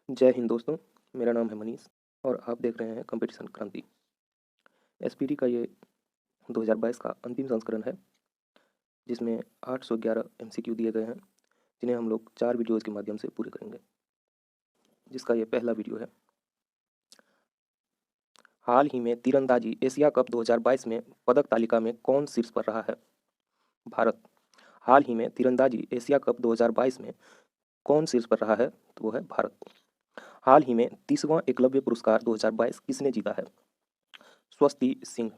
जय हिंद दोस्तों, मेरा नाम है मनीष और आप देख रहे हैं कंपटीशन क्रांति। एसपीटी का ये 2022 का अंतिम संस्करण है, जिसमें 811 एमसीक्यू दिए गए हैं, जिन्हें हम लोग 4 वीडियोज़ के माध्यम से पूरे करेंगे, जिसका ये पहला वीडियो है। हाल ही में तीरंदाजी एशिया कप 2022 में पदक तालिका में कौन शीर्ष पर रहा है? भारत। हाल ही में तीरंदाजी एशिया कप 2022 में कौन शीर्ष पर रहा है? तो वो है भारत। हाल ही में 30वां एकलव्य पुरस्कार 2022 किसने जीता है? स्वस्ति सिंह।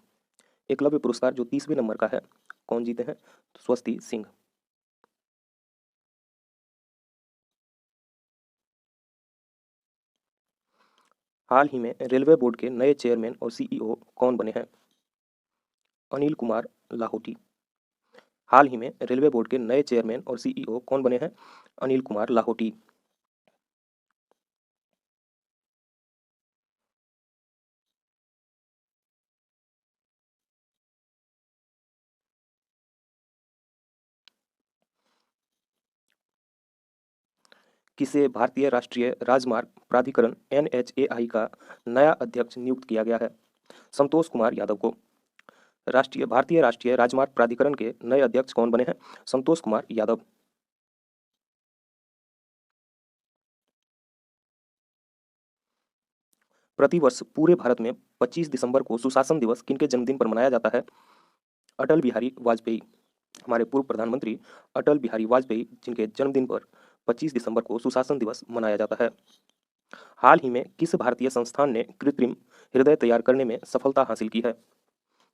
एकलव्य पुरस्कार जो 30वें नंबर का है, कौन जीते हैं? तो स्वस्ति सिंह। हाल ही में रेलवे बोर्ड के नए चेयरमैन और सीईओ कौन बने हैं? अनिल कुमार लाहोटी। हाल ही में रेलवे बोर्ड के नए चेयरमैन और सीईओ कौन बने हैं? अनिल कुमार लाहोटी। किसे भारतीय राष्ट्रीय राजमार्ग प्राधिकरण NHAI का नया अध्यक्ष नियुक्त किया गया है? संतोष कुमार यादव को। भारतीय राष्ट्रीय राजमार्ग प्राधिकरण के नए अध्यक्ष कौन बने हैं? संतोष कुमार यादव। प्रतिवर्ष पूरे भारत में 25 दिसंबर को सुशासन दिवस किनके जन्मदिन पर मनाया जाता है? अटल बिहारी वाजपेयी। हमारे पूर्व प्रधानमंत्री अटल बिहारी वाजपेयी, जिनके जन्मदिन पर 25 दिसंबर को सुशासन दिवस मनाया जाता है। हाल ही में किस भारतीय संस्थान ने कृत्रिम हृदय तैयार करने में सफलता हासिल की है?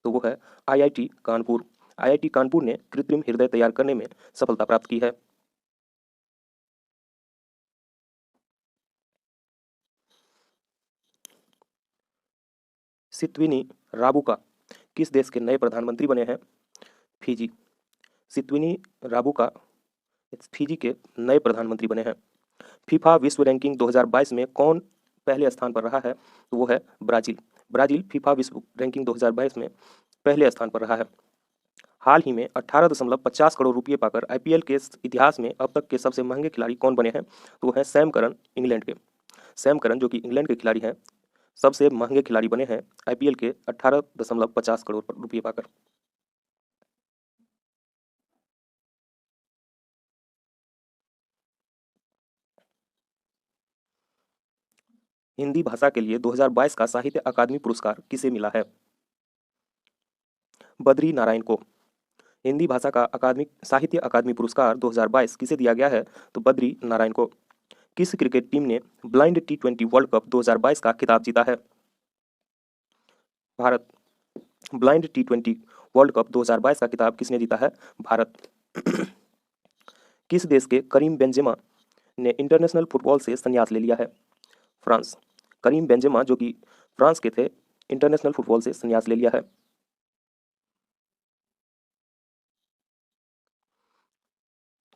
तो वो है IIT कानपुर। IIT कानपुर ने कृत्रिम हृदय तैयार करने में सफलता प्राप्त की है। सित्विनी राबुका किस देश के नए प्रधानमंत्री बने हैं? फिजी। सित्विनी राबुका फिजी के नए प्रधानमंत्री बने हैं। फीफा विश्व रैंकिंग 2022 में कौन पहले स्थान पर रहा है? तो वो है ब्राजील। ब्राजील फीफा विश्व रैंकिंग 2022 में पहले स्थान पर रहा है। हाल ही में 18.50 करोड़ रुपये पाकर IPL के इतिहास में अब तक के सबसे महंगे खिलाड़ी कौन बने हैं? तो वो हैं सैम करन, इंग्लैंड के। सैम करन, जो कि इंग्लैंड के खिलाड़ी हैं, सबसे महंगे खिलाड़ी बने हैं IPL के 18.50 करोड़ रुपये पाकर। हिंदी भाषा के लिए 2022 का साहित्य अकादमी पुरस्कार किसे मिला है? बद्री नारायण को। हिंदी भाषा का साहित्य अकादमी पुरस्कार 2022 किसे दिया गया है? तो बद्री नारायण को। किस क्रिकेट टीम ने ब्लाइंड T20 वर्ल्ड कप 2022 का खिताब जीता है? Bharat. Blind T20 world cup 2022 का खिताब किसने जीता है? भारत। किस देश के करीम बेंजेमा ने इंटरनेशनल फुटबॉल से संन्यास ले लिया है? फ्रांस। करीम बेंजेमा, जो कि फ्रांस के थे, इंटरनेशनल फुटबॉल से संन्यास ले लिया है।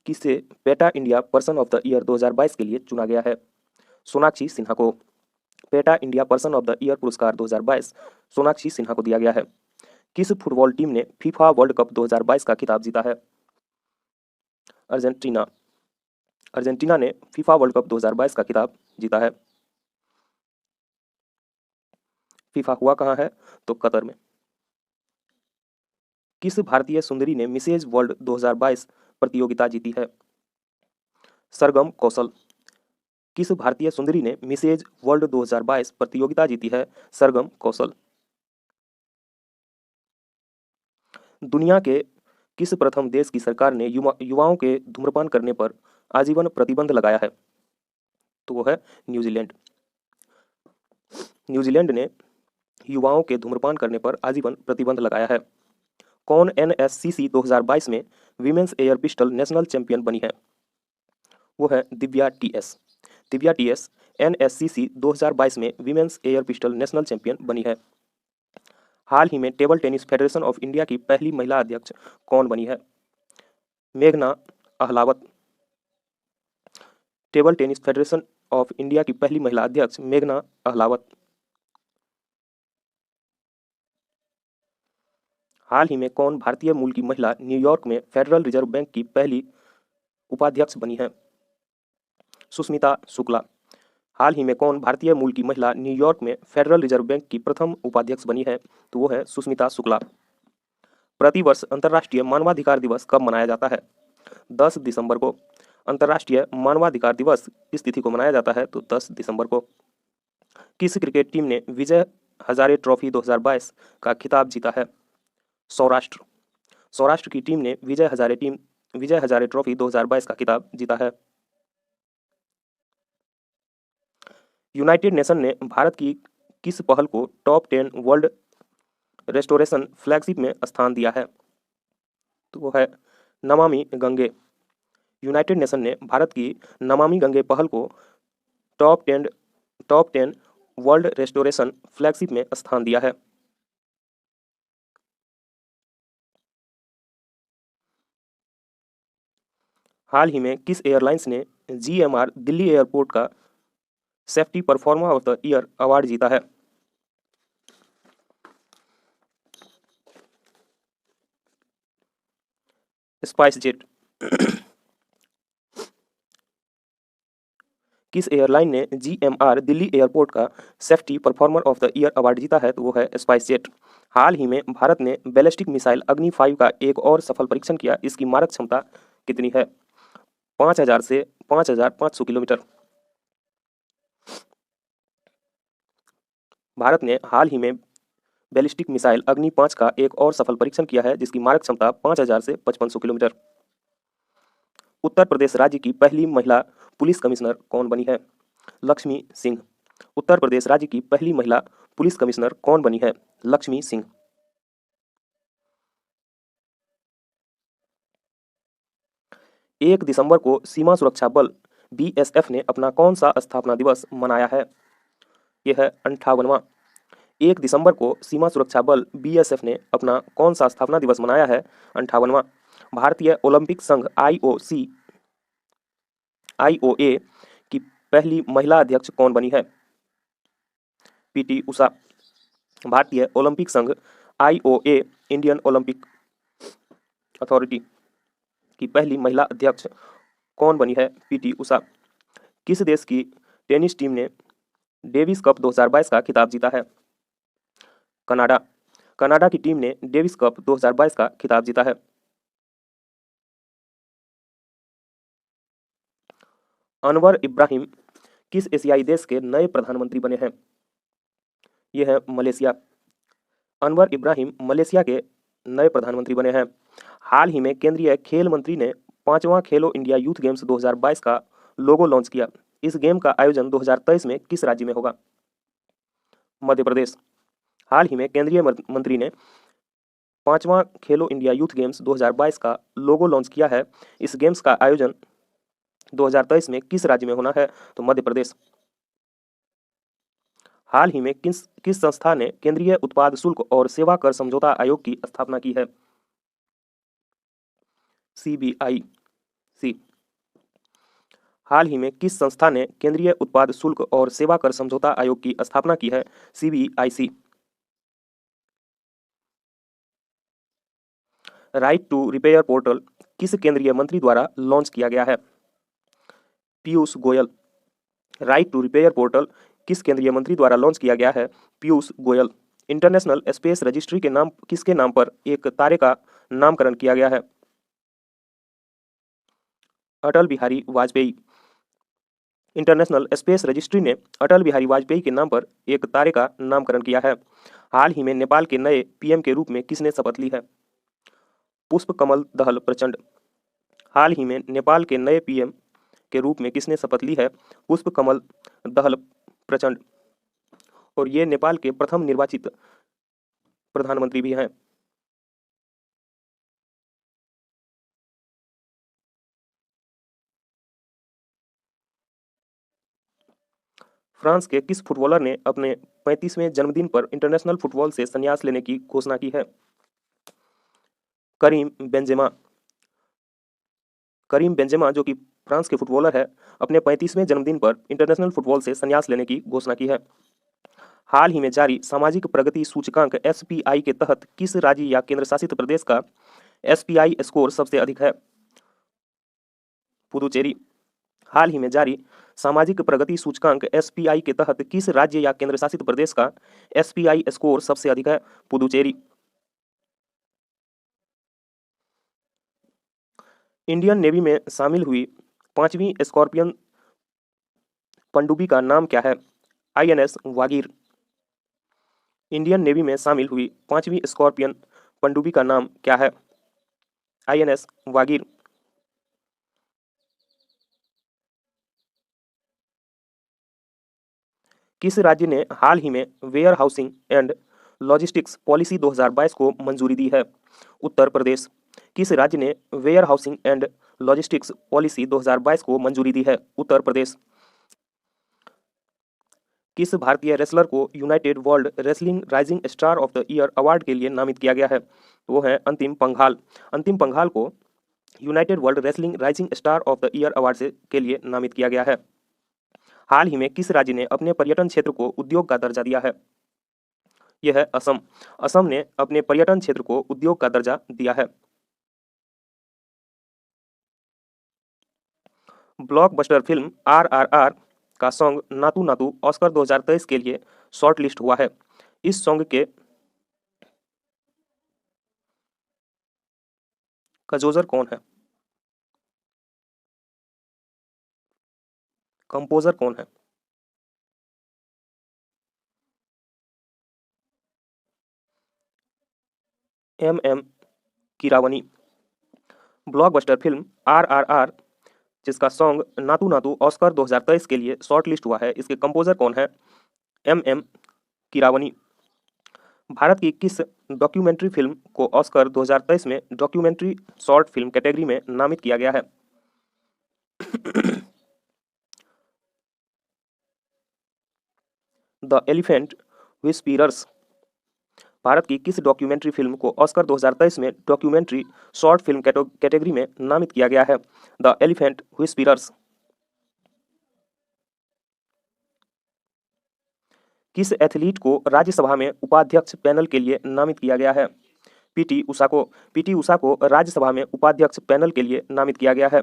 किसे PETA India person of the year 2022 के लिए चुना गया है? सोनाक्षी सिन्हा को। PETA India person of the year पुरस्कार 2022 सोनाक्षी सिन्हा को दिया गया है। किस फुटबॉल टीम ने फीफा वर्ल्ड कप 2022 का खिताब जीता है? अर्जेंटीना। अर्जेंटीना ने फीफा वर्ल्ड कप 2022 का खिताब जीता है। फीफा हुआ कहाँ है? तो कतर में। किस भारतीय सुंदरी ने मिसेज वर्ल्ड 2022 प्रतियोगिता जीती है? सरगम कौशल। किस भारतीय सुंदरी ने मिसेज वर्ल्ड 2022 प्रतियोगिता जीती है? सरगम कौशल। दुनिया के किस प्रथम देश की सरकार ने युवाओं के धूम्रपान करने पर आजीवन प्रतिबंध लगाया है? तो वो है न्यूजीलैंड। न्यूजीलैंड ने युवाओं के धूम्रपान करने पर आजीवन प्रतिबंध लगाया है। कौन NSCC 2022 में women's air pistol national champion बनी है? वो है Divya TS। Divya TS NSCC 2022 में women's air pistol national champion बनी है। हाल ही में table tennis federation of India की पहली महिला अध्यक्ष कौन बनी है? मेघना Ahlawat. Table tennis federation of India की पहली महिला अध्यक्ष मेघना अहलावत। हाल ही में कौन भारतीय मूल की महिला न्यूयॉर्क में फेडरल रिजर्व बैंक की पहली उपाध्यक्ष बनी है? सुष्मिता शुक्ला। हाल ही में कौन भारतीय मूल की महिला न्यूयॉर्क में फेडरल रिजर्व बैंक की प्रथम उपाध्यक्ष बनी है? तो वो है सुष्मिता शुक्ला। प्रतिवर्ष अंतर्राष्ट्रीय मानवाधिकार दिवस कब मनाया जाता है? 10 दिसंबर को। अंतर्राष्ट्रीय मानवाधिकार दिवस किस तिथि को मनाया जाता है? तो 10 दिसंबर को। किस क्रिकेट टीम ने विजय हजारे ट्रॉफी 2022 का खिताब जीता है? सौराष्ट्र। सौराष्ट्र की टीम ने विजय हजारे ट्रॉफी 2022 का खिताब जीता है। यूनाइटेड नेशन ने भारत की किस पहल को टॉप 10 वर्ल्ड रेस्टोरेशन फ्लैगशिप में स्थान दिया है? तो वो है नमामि गंगे। यूनाइटेड नेशन ने भारत की नमामि गंगे पहल को टॉप 10 वर्ल्ड रेस्टोरेशन फ्लैगशिप में स्थान दिया है। हाल ही में किस एयरलाइंस ने GMR दिल्ली एयरपोर्ट का safety performer of the year award जीता है? Spice jet. किस एयरलाइन ने GMR दिल्ली एयरपोर्ट का safety performer of the year award जीता है? तो वो है स्पाइस जेट। हाल ही में भारत ने बैलिस्टिक मिसाइल अग्नि 5 का एक और सफल परीक्षण किया। इसकी मारक क्षमता कितनी है? 5000 से 5500 किलोमीटर। भारत ने हाल ही में बैलिस्टिक मिसाइल अग्नि 5 का एक और सफल परीक्षण किया है, जिसकी मारक क्षमता 5000 से 5500 किलोमीटर। उत्तर प्रदेश राज्य की पहली महिला पुलिस कमिश्नर कौन बनी है? लक्ष्मी सिंह। उत्तर प्रदेश राज्य की पहली महिला पुलिस कमिश्नर कौन बनी है? लक्ष्मी सिंह। एक दिसंबर को सीमा सुरक्षा बल BSF ने अपना कौन सा स्थापना दिवस मनाया है? यह है 58वां। 1 दिसंबर को सीमा सुरक्षा बल BSF ने अपना कौन सा स्थापना दिवस मनाया है? 58वां। भारतीय ओलंपिक संघ IOA की पहली महिला अध्यक्ष कौन बनी है? PT उषा। भारतीय ओलंपिक संघ IOA इंडियन ओलंपिक अथॉरिटी की पहली महिला अध्यक्ष कौन बनी है? PT उषा। किस देश की टेनिस टीम ने डेविस कप 2022 का खिताब जीता है? कनाडा। कनाडा की टीम ने डेविस कप 2022 का खिताब जीता है। अनवर इब्राहिम किस एशियाई देश के नए प्रधानमंत्री बने हैं? यह है मलेशिया। अनवर इब्राहिम मलेशिया के नए प्रधानमंत्री बने हैं। हाल ही में केंद्रीय खेल मंत्री ने 5वां खेलो इंडिया यूथ गेम्स 2022 का लोगो लॉन्च किया। इस गेम का आयोजन 2023 में किस राज्य में होगा? मध्य प्रदेश। हाल ही में केंद्रीय मंत्री ने 5वां खेलो इंडिया यूथ गेम्स 2022 का लोगो लॉन्च किया है। इस गेम्स का आयोजन 2023 में किस राज्य में होना है? तो मध्य प्रदेश। हाल ही में किस संस्था ने केंद्रीय उत्पाद शुल्क और सेवा कर समझौता आयोग की स्थापना की है? CBIC। हाल ही में किस संस्था ने केंद्रीय उत्पाद शुल्क और सेवा कर समझौता आयोग की स्थापना की है? CBIC। Right to repair portal किस केंद्रीय मंत्री द्वारा लॉन्च किया गया है? Piyush Goyal. Right to repair portal किस केंद्रीय मंत्री द्वारा लॉन्च किया गया है? Piyush Goyal. International space registry के नाम किसके नाम पर एक तारे का नामकरण किया गया है? Atal Bihari Vajpayee. International space registry ने अटल बिहारी वाजपेयी के नाम पर एक तारे का नामकरण किया है। हाल ही में नेपाल के नए PM के रूप में किसने शपथ ली है? पुष्प कमल दहल प्रचंड। हाल ही में नेपाल के नए PM के रूप में किसने शपथ ली है? पुष्प कमल दहल प्रचंड। और ये नेपाल के प्रथम निर्वाचित प्रधानमंत्री भी हैं। फ्रांस के किस फुटबॉलर ने अपने 35वें जन्मदिन पर इंटरनेशनल फुटबॉल से संन्यास लेने की घोषणा की है? Karim Benzema. करीम बेंजेमा जो कि फ्रांस के फुटबॉलर है, अपने 35वें जन्मदिन पर इंटरनेशनल फुटबॉल से संन्यास लेने की घोषणा की है। हाल ही में जारी सामाजिक प्रगति सूचकांक SPI के तहत किस राज्य या केंद्र शासित प्रदेश का SPI स्कोर सबसे अधिक है? पुदुचेरी। हाल ही में जारी सामाजिक प्रगति सूचकांक SPI के तहत किस राज्य या केंद्र शासित प्रदेश का SPI स्कोर सबसे अधिक है? पुदुचेरी। इंडियन नेवी में शामिल हुई 5वीं स्कॉर्पियन पनडुब्बी का नाम क्या है? INS वागीर। इंडियन नेवी में शामिल हुई 5वीं स्कॉर्पियन पनडुब्बी का नाम क्या है? INS वागीर। किस राज्य ने हाल ही में warehousing and logistics policy 2022 को मंजूरी दी है? उत्तर प्रदेश। किस राज्य ने warehousing and logistics policy 2022 को मंजूरी दी है? उत्तर प्रदेश। किस भारतीय रेसलर को United world wrestling rising star of the year award के लिए नामित किया गया है? वो है अंतिम पंघाल। अंतिम पंघाल को United world wrestling rising star of the year award के लिए नामित किया गया है। हाल ही में किस राज्य ने अपने पर्यटन क्षेत्र को उद्योग का दर्जा दिया है? यह है असम। असम ने अपने पर्यटन क्षेत्र को उद्योग का दर्जा दिया है। ब्लॉकबस्टर फिल्म RRR का सॉन्ग नातू नातू ऑस्कर 2023 के लिए शॉर्ट लिस्ट हुआ है। इस सॉन्ग के कंपोजर कौन है? कंपोजर कौन है? MM Keeravani. Blockbuster film RRR जिसका सॉन्ग नातू नातू ऑस्कर 2023 के लिए शॉर्ट लिस्ट हुआ है, इसके कंपोजर कौन है? MM कीरावनी। भारत की किस डॉक्यूमेंट्री फिल्म को ऑस्कर 2023 में डॉक्यूमेंट्री शॉर्ट फिल्म कैटेगरी में नामित किया गया है? The elephant whisperers. भारत की किस डॉक्यूमेंट्री फिल्म को ऑस्कर 2023 में डॉक्यूमेंट्री शॉर्ट फिल्म कैटेगरी में नामित किया गया है? The elephant whisperers. किस एथलीट को राज्यसभा में उपाध्यक्ष पैनल के लिए नामित किया गया है? PT उषा को। PT उषा को राज्यसभा में उपाध्यक्ष पैनल के लिए नामित किया गया है।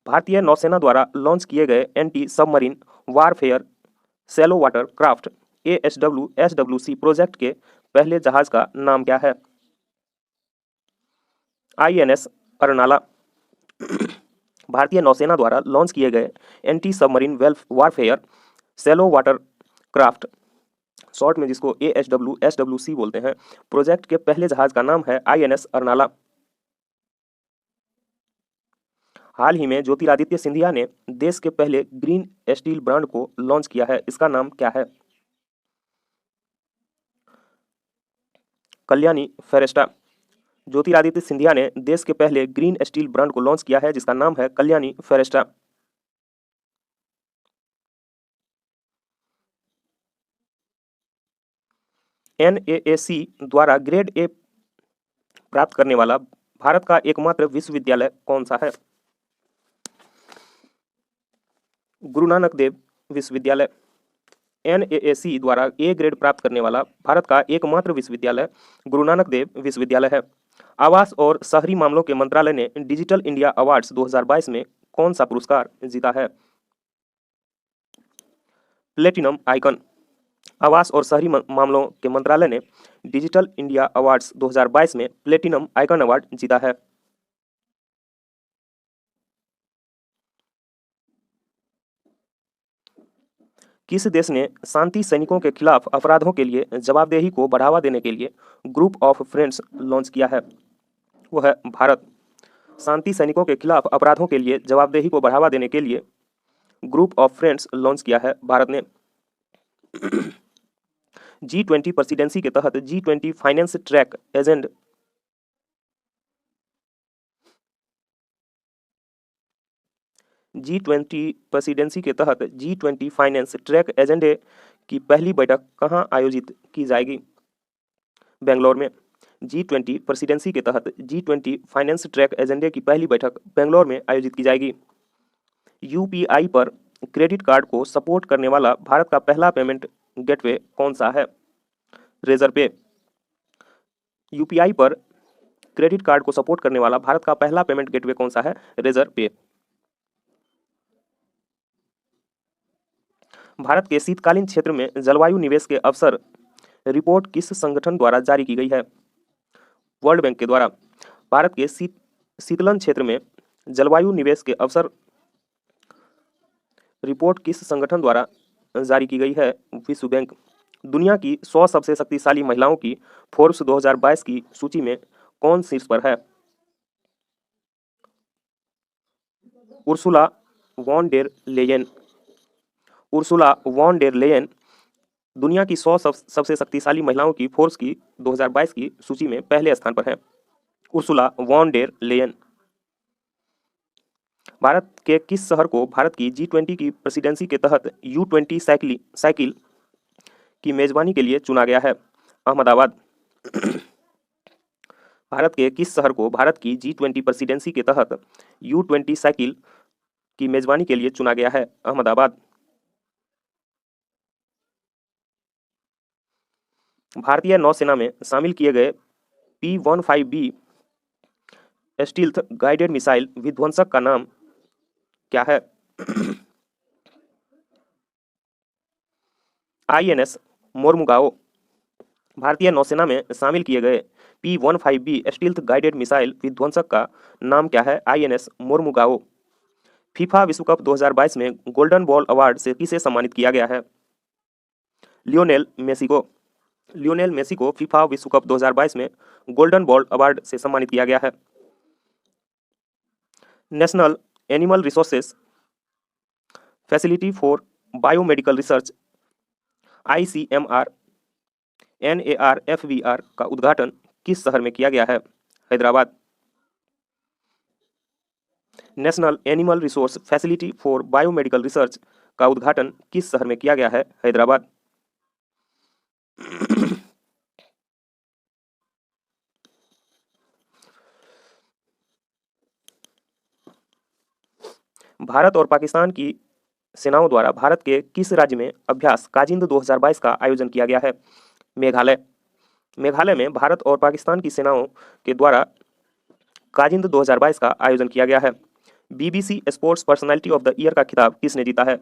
भारतीय नौसेना द्वारा लॉन्च किए गए anti submarine warfare shallow water craft ASWC project के पहले जहाज का नाम क्या है? INS अरनाला। भारतीय नौसेना द्वारा लॉन्च किए गए anti submarine warfare shallow water craft, short में जिसको ASWC बोलते हैं, प्रोजेक्ट के पहले जहाज का नाम है INS अरनाला। हाल ही में ज्योतिरादित्य सिंधिया ने देश के पहले ग्रीन स्टील ब्रांड को लॉन्च किया है, इसका नाम क्या है? कल्याणी फेरेस्टा। ज्योतिरादित्य सिंधिया ने देश के पहले ग्रीन स्टील ब्रांड को लॉन्च किया है, जिसका नाम है कल्याणी फेरेस्टा। NAAC द्वारा ग्रेड A प्राप्त करने वाला भारत का एकमात्र विश्वविद्यालय कौन सा है? गुरु नानक देव विश्वविद्यालय। NAAC द्वारा A ग्रेड प्राप्त करने वाला भारत का एकमात्र विश्वविद्यालय गुरु नानक देव विश्वविद्यालय है। आवास और शहरी मामलों के मंत्रालय ने डिजिटल इंडिया अवार्ड्स 2022 में कौन सा पुरस्कार जीता है? Platinum icon. आवास और शहरी मामलों के मंत्रालय ने डिजिटल इंडिया अवार्ड्स 2022 में प्लेटिनम आइकन अवार्ड जीता है। किस देश ने शांति सैनिकों के खिलाफ अपराधों के लिए जवाबदेही को बढ़ावा देने के लिए ग्रुप ऑफ फ्रेंड्स लॉन्च किया है? वह है भारत। शांति सैनिकों के खिलाफ अपराधों के लिए जवाबदेही को बढ़ावा देने के लिए ग्रुप ऑफ फ्रेंड्स लॉन्च किया है भारत ने। G20 प्रेसिडेंसी के तहत G20 finance track adjourned G20 presidency के तहत G20 फाइनेंस ट्रैक एजेंडे की पहली बैठक कहाँ आयोजित की जाएगी? बेंगलोर में। G20 प्रेसिडेंसी के तहत G20 फाइनेंस ट्रैक एजेंडे की पहली बैठक बेंगलोर में आयोजित की जाएगी। UPI पर क्रेडिट कार्ड को सपोर्ट करने वाला भारत का पहला पेमेंट गेटवे कौन सा है? रेजर पे। UPI पर क्रेडिट कार्ड को सपोर्ट करने वाला भारत का पहला पेमेंट गेटवे कौन सा है? रेजर पे। भारत के शीतकालीन क्षेत्र में जलवायु निवेश के अवसर रिपोर्ट किस संगठन द्वारा जारी की गई है? वर्ल्ड बैंक के द्वारा। भारत के शीतलन क्षेत्र में जलवायु निवेश के अवसर रिपोर्ट किस संगठन द्वारा जारी की गई है? विश्व बैंक। दुनिया की 100 सबसे शक्तिशाली महिलाओं की फोर्ब्स 2022 की सूची में कौन शीर्ष पर है? Ursula von der Leyen. Ursula von der Leyen दुनिया की 100 सबसे शक्तिशाली महिलाओं की फोर्ब्स की 2022 की सूची में पहले स्थान पर है। Ursula von der Leyen. Bharat के किस शहर को भारत की G20 की प्रेसिडेंसी के तहत U20 साइकिल की मेजबानी के लिए चुना गया है? अहमदाबाद। भारत के किस शहर को भारत की G20 प्रेसिडेंसी के तहत U20 साइकिल की मेजबानी के लिए चुना गया है? अहमदाबाद। भारतीय नौसेना में शामिल किए गए P-15B स्टील्थ गाइडेड मिसाइल विध्वंसक का नाम क्या है? INS मोरमुगाओ। भारतीय नौसेना में शामिल किए गए P-15B स्टील्थ गाइडेड मिसाइल विध्वंसक का नाम क्या है? INS मोरमुगाओ। फीफा विश्व कप 2022 में गोल्डन बॉल अवार्ड से किसे सम्मानित किया गया है? लियोनेल मेसी को। लियोनेल मेसी को फीफा विश्व कप 2022 में गोल्डन बॉल अवार्ड से सम्मानित किया गया है। National animal resources facility for biomedical research ICMR NARFVR का उद्घाटन किस शहर में किया गया है? Hyderabad. National animal resource facility for biomedical research का उद्घाटन किस शहर में किया गया है? हैदराबाद। भारत और पाकिस्तान की सेनाओं द्वारा भारत के किस राज्य में अभ्यास काजिंद 2022 का आयोजन किया गया है? मेघालय। मेघालय में भारत और पाकिस्तान की सेनाओं के द्वारा काजिंद 2022 का आयोजन किया गया है। BBC sports personality of the year का खिताब किसने जीता है?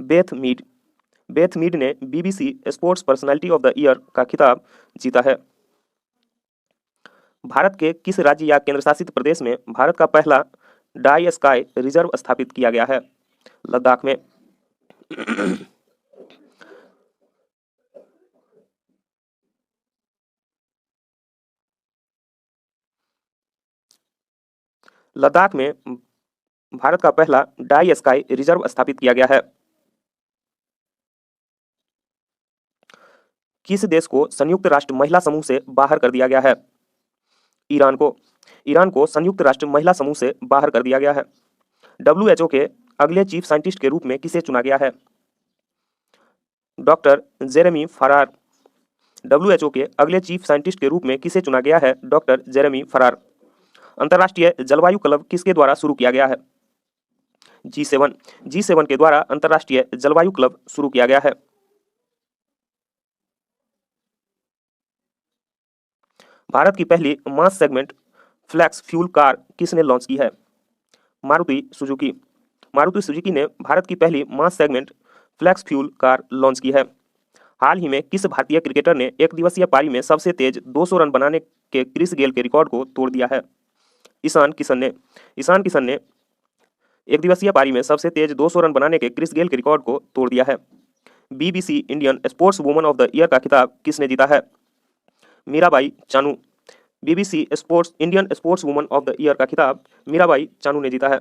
Beth Mead. बेथ मीड ने BBC sports personality of the year का खिताब जीता है। भारत के किस राज्य या केंद्रशासित प्रदेश में भारत का पहला डाई स्काई रिजर्व स्थापित किया गया है? लद्दाख में। लद्दाख में भारत का पहला डाई स्काई रिजर्व स्थापित किया गया है। किस देश को संयुक्त राष्ट्र महिला समूह से बाहर कर दिया गया है? ईरान को। ईरान को संयुक्त राष्ट्र महिला समूह से बाहर कर दिया गया है। WHO के अगले चीफ साइंटिस्ट के रूप में किसे चुना गया है? डॉक्टर जेरेमी फरार। WHO के अगले चीफ साइंटिस्ट के रूप में किसे चुना गया है? डॉक्टर जेरेमी फरार। अंतर्राष्ट्रीय जलवायु क्लब किसके द्वारा शुरू किया गया है? G7 के द्वारा अंतर्राष्ट्रीय जलवायु क्लब शुरू किया गया है। भारत की पहली mass segment flex fuel car किसने लॉन्च की है? मारुति सुजुकी। मारुति सुजुकी ने भारत की पहली mass segment flex fuel car launch की है। हाल ही में किस भारतीय क्रिकेटर ने एक दिवसीय पारी में सबसे तेज 200 रन बनाने के क्रिस गेल के रिकॉर्ड को तोड़ दिया है? ईशान किशन ने। ईशान किशन ने एक दिवसीय पारी में सबसे तेज 200 रन बनाने के क्रिस गेल के रिकॉर्ड को तोड़ दिया है। BBC Indian sports woman of the year का खिताब किसने जीता है? Mirabai Chanu. BBC Indian sports woman of the year का खिताब मीराबाई चानू ने जीता है।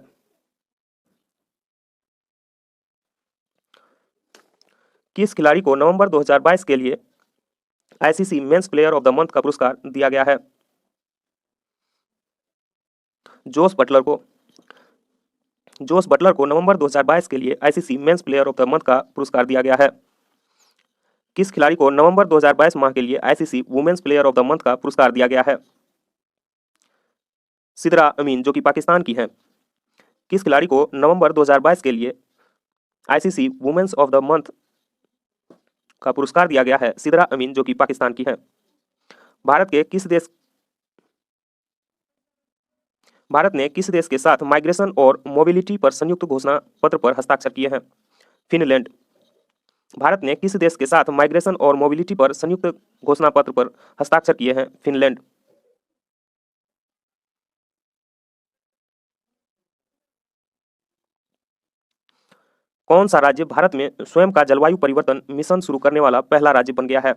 किस खिलाड़ी को नवंबर 2022 के लिए ICC men's player of the month का पुरस्कार दिया गया है? जोस बटलर को। जोस बटलर को नवंबर 2022 के लिए ICC men's player of the month का पुरस्कार दिया गया है। किस खिलाड़ी को नवंबर 2022 माह के लिए ICC women's player of the month का पुरस्कार दिया गया है? सिदरा अमीन, जो कि पाकिस्तान की हैं। किस खिलाड़ी को नवंबर 2022 के लिए ICC women's of the month का पुरस्कार दिया गया है? सिदरा अमीन, जो कि पाकिस्तान की हैं। भारत ने किस देश के साथ माइग्रेशन और मोबिलिटी पर संयुक्त घोषणा पत्र पर हस्ताक्षर किए हैं? फिनलैंड। भारत ने किस देश के साथ माइग्रेशन और मोबिलिटी पर संयुक्त घोषणा पत्र पर हस्ताक्षर किए हैं? फिनलैंड। कौन सा राज्य भारत में स्वयं का जलवायु परिवर्तन मिशन शुरू करने वाला पहला राज्य बन गया है?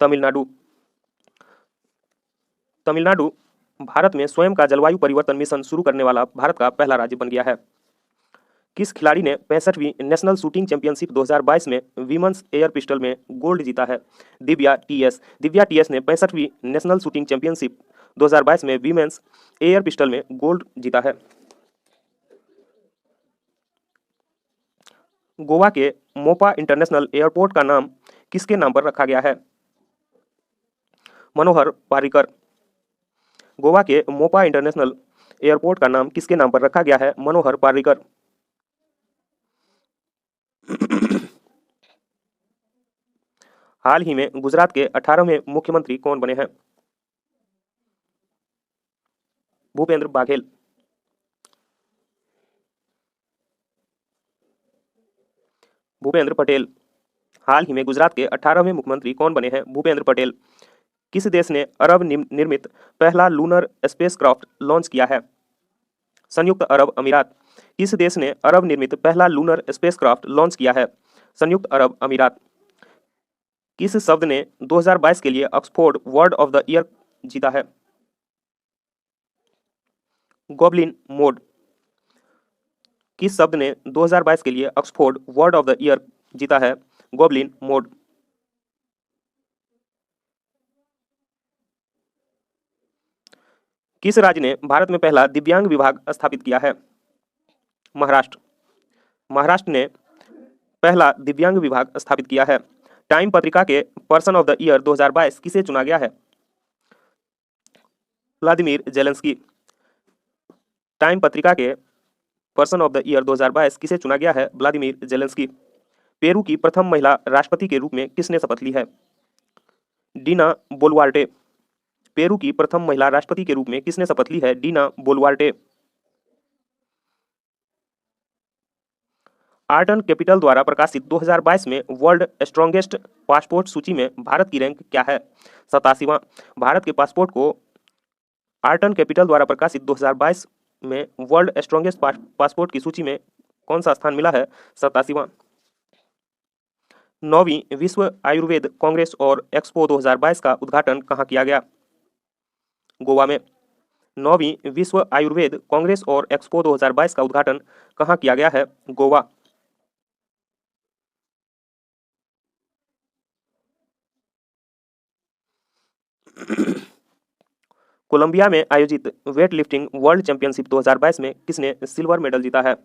तमिलनाडु। तमिलनाडु भारत में स्वयं का जलवायु परिवर्तन मिशन शुरू करने वाला भारत का पहला राज्य बन गया है। किस खिलाड़ी ने 65वीं नेशनल शूटिंग चैंपियनशिप 2022 में वीमेंस एयर पिस्टल में गोल्ड जीता है? दिव्या टीएस। दिव्या टीएस ने 65वीं नेशनल शूटिंग चैंपियनशिप 2022 में वीमेंस एयर पिस्टल में गोल्ड जीता है। गोवा के मोपा इंटरनेशनल एयरपोर्ट का नाम किसके नाम पर रखा गया है? मनोहर पार्रिकर। गोवा के मोपा इंटरनेशनल एयरपोर्ट का नाम किसके नाम पर रखा गया है? मनोहर पार्रिकर। हाल ही में गुजरात के 18वें मुख्यमंत्री कौन बने हैं? भूपेंद्र बाघेल। भूपेंद्र पटेल। हाल ही में गुजरात के 18वें मुख्यमंत्री कौन बने हैं? भूपेंद्र पटेल। किस देश ने अरब निर्मित पहला लूनर स्पेसक्राफ्ट लॉन्च किया है? संयुक्त अरब अमीरात। किस देश ने अरब निर्मित पहला लूनर स्पेसक्राफ्ट लॉन्च किया है? संयुक्त अरब अमीरात। किस शब्द ने 2022 के लिए Oxford word of the year जीता है? Goblin mode. किस शब्द ने 2022 के लिए Oxford word of the year जीता है? Goblin mode. किस राज्य ने भारत में पहला दिव्यांग विभाग स्थापित किया है? महाराष्ट्र। महाराष्ट्र ने पहला दिव्यांग विभाग स्थापित किया है। टाइम पत्रिका के पर्सन ऑफ द ईयर 2022 किसे चुना गया है? Vladimir Zelensky. टाइम पत्रिका के पर्सन ऑफ द ईयर 2022 किसे चुना गया है? Vladimir Zelensky. पेरू की प्रथम महिला राष्ट्रपति के रूप में किसने शपथ ली है? डीना बोलुआर्टे। पेरू की प्रथम महिला राष्ट्रपति के रूप में किसने शपथ ली है? Dina Boluarte. Art and capital द्वारा प्रकाशित 2022 में वर्ल्ड स्ट्रॉन्गेस्ट पासपोर्ट सूची में भारत की रैंक क्या है? 87वां। भारत के पासपोर्ट को आर्ट एंड कैपिटल द्वारा प्रकाशित 2022 में वर्ल्ड स्ट्रॉन्गेस्ट पासपोर्ट की सूची में कौन सा स्थान मिला है? 87वां। 9वीं विश्व आयुर्वेद कांग्रेस और एक्सपो 2022 का उद्घाटन कहाँ किया गया? गोवा में। 9वीं विश्व आयुर्वेद कांग्रेस और एक्सपो 2022 का उद्घाटन कहाँ किया गया है? गोवा। कोलंबिया में आयोजित वेट लिफ्टिंग वर्ल्ड चैंपियनशिप 2022 में किसने सिल्वर मेडल जीता है?